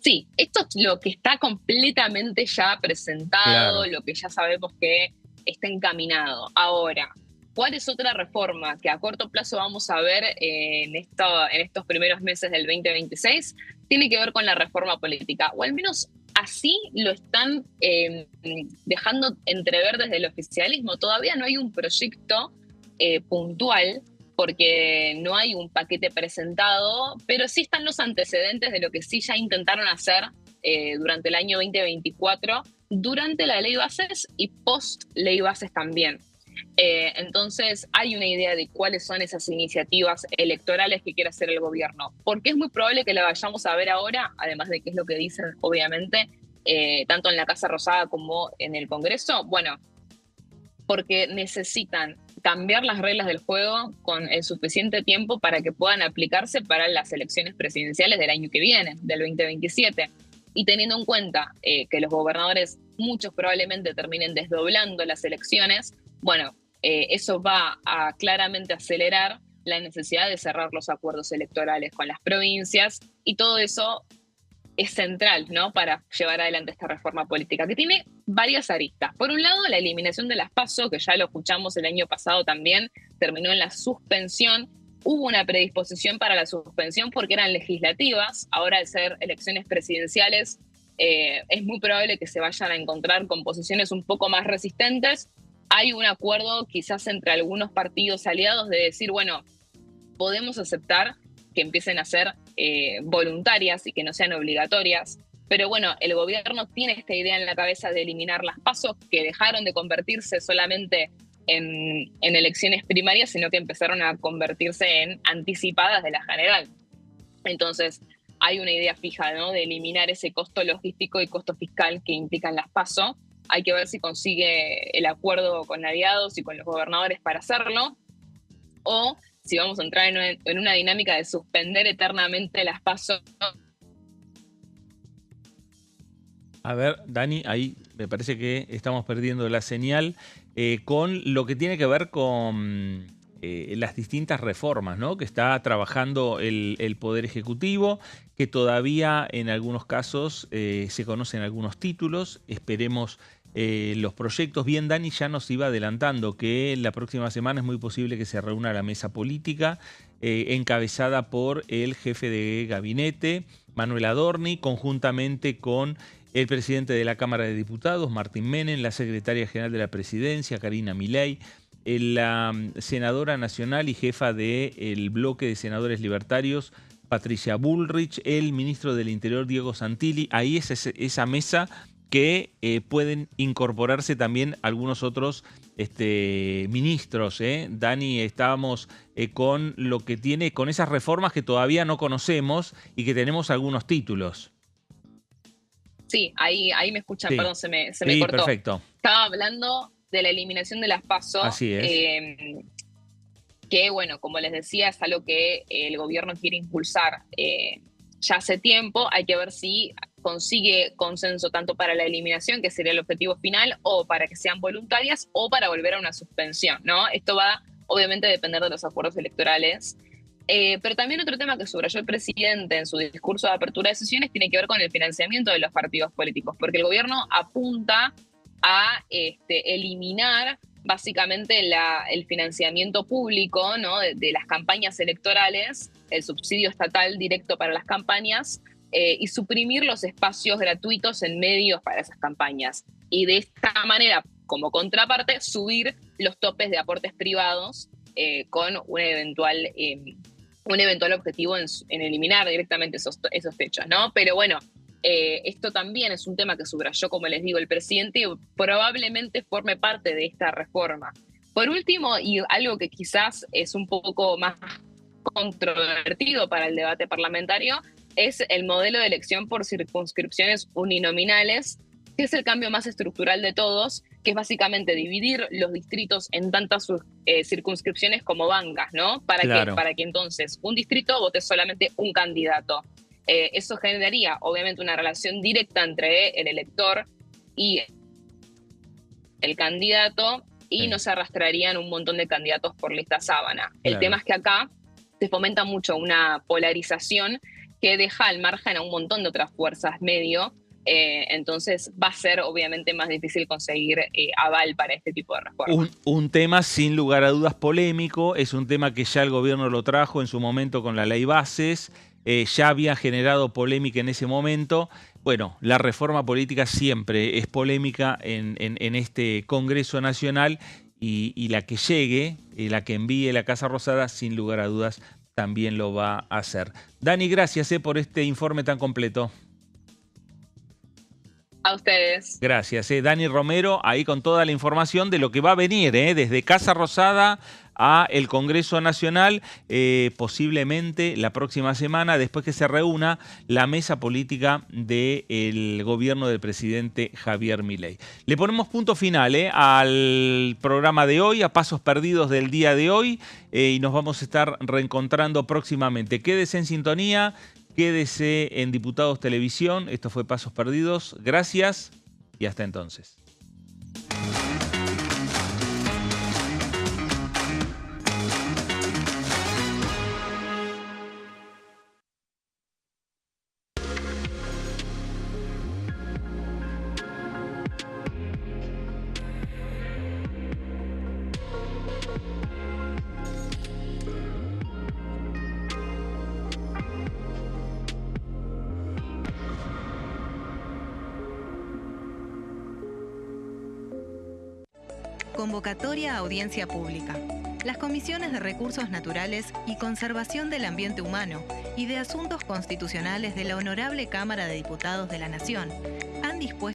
Sí, esto es lo que está completamente ya presentado, claro, lo que ya sabemos que está encaminado. Ahora, ¿cuál es otra reforma que a corto plazo vamos a ver en estos primeros meses del 2026? Tiene que ver con la reforma política, o al menos así lo están dejando entrever desde el oficialismo. Todavía no hay un proyecto puntual, porque no hay un paquete presentado, pero sí están los antecedentes de lo que sí ya intentaron hacer durante el año 2024, durante la ley bases y post ley bases también. Entonces hay una idea de cuáles son esas iniciativas electorales que quiere hacer el gobierno, porque es muy probable que la vayamos a ver ahora, además de qué es lo que dicen, obviamente, tanto en la Casa Rosada como en el Congreso. Bueno, porque necesitan cambiar las reglas del juego con el suficiente tiempo para que puedan aplicarse para las elecciones presidenciales del año que viene, del 2027. Y teniendo en cuenta que los gobernadores, muchos probablemente terminen desdoblando las elecciones, bueno, eso va a claramente acelerar la necesidad de cerrar los acuerdos electorales con las provincias, y todo eso es central, ¿no?, para llevar adelante esta reforma política, que tiene varias aristas. Por un lado, la eliminación de las PASO, que ya lo escuchamos el año pasado también, terminó en la suspensión. Hubo una predisposición para la suspensión porque eran legislativas. Ahora, al ser elecciones presidenciales, es muy probable que se vayan a encontrar con posiciones un poco más resistentes. Hay un acuerdo quizás entre algunos partidos aliados de decir, bueno, podemos aceptar que empiecen a ser voluntarias y que no sean obligatorias. Pero bueno, el gobierno tiene esta idea en la cabeza de eliminar las PASO, que dejaron de convertirse solamente en elecciones primarias, sino que empezaron a convertirse en anticipadas de la general. Entonces, hay una idea fija, ¿no?, de eliminar ese costo logístico y costo fiscal que implican las PASO. Hay que ver si consigue el acuerdo con aliados y con los gobernadores para hacerlo, o si vamos a entrar en una dinámica de suspender eternamente las PASO.
A ver, Dani, ahí me parece que estamos perdiendo la señal con lo que tiene que ver con las distintas reformas, ¿no?, que está trabajando el Poder Ejecutivo, que todavía en algunos casos se conocen algunos títulos. Esperemos los proyectos. Bien, Dani ya nos iba adelantando que la próxima semana es muy posible que se reúna la mesa política encabezada por el jefe de gabinete, Manuel Adorni, conjuntamente con el presidente de la Cámara de Diputados, Martín Menem, la secretaria general de la Presidencia, Karina Milei, la senadora nacional y jefa del bloque de senadores libertarios, Patricia Bullrich, el ministro del Interior, Diego Santilli. Ahí es esa mesa que pueden incorporarse también algunos otros ministros. Dani, estábamos con lo que tiene, con esas reformas que todavía no conocemos y que tenemos algunos títulos.
Sí, ahí me escuchan,
sí.
Perdón, se me
sí,
cortó.
Perfecto.
Estaba hablando de la eliminación de las PASO.
Así es.
Que, bueno, como les decía, es algo que el gobierno quiere impulsar ya hace tiempo. Hay que ver si consigue consenso tanto para la eliminación, que sería el objetivo final, o para que sean voluntarias, o para volver a una suspensión, ¿no? Esto va, obviamente, a depender de los acuerdos electorales. Pero también otro tema que subrayó el presidente en su discurso de apertura de sesiones tiene que ver con el financiamiento de los partidos políticos, porque el gobierno apunta a eliminar básicamente el financiamiento público, ¿no? de las campañas electorales, el subsidio estatal directo para las campañas, y suprimir los espacios gratuitos en medios para esas campañas. Y de esta manera, como contraparte, subir los topes de aportes privados con un eventual objetivo en eliminar directamente esos techos, ¿no? Pero bueno, esto también es un tema que subrayó, como les digo, el presidente, y probablemente forme parte de esta reforma. Por último, y algo que quizás es un poco más controvertido para el debate parlamentario, es el modelo de elección por circunscripciones uninominales, que es el cambio más estructural de todos, que es básicamente dividir los distritos en tantas circunscripciones como bancas, ¿no? Para que entonces un distrito vote solamente un candidato. Eso generaría, obviamente, una relación directa entre el elector y el candidato, y no se arrastrarían un montón de candidatos por lista sábana. El tema es que acá se fomenta mucho una polarización que deja al margen a un montón de otras fuerzas medio. Entonces va a ser obviamente más difícil conseguir aval para este tipo de reformas.
Un tema sin lugar a dudas polémico, es un tema que ya el gobierno lo trajo en su momento con la ley bases, ya había generado polémica en ese momento. Bueno, la reforma política siempre es polémica en este Congreso Nacional, y la que llegue, la que envíe la Casa Rosada, sin lugar a dudas también lo va a hacer. Dani, gracias por este informe tan completo.
A ustedes.
Gracias. Dani Romero, ahí con toda la información de lo que va a venir, desde Casa Rosada a el Congreso Nacional, posiblemente la próxima semana, después que se reúna la mesa política del gobierno del presidente Javier Milei. Le ponemos punto final al programa de hoy, a Pasos Perdidos del día de hoy, y nos vamos a estar reencontrando próximamente. Quédese en sintonía. Quédese en Diputados Televisión. Esto fue Pasos Perdidos. Gracias y hasta entonces.
Convocatoria a audiencia pública. Las comisiones de Recursos Naturales y Conservación del Ambiente Humano y de Asuntos Constitucionales de la Honorable Cámara de Diputados de la Nación han dispuesto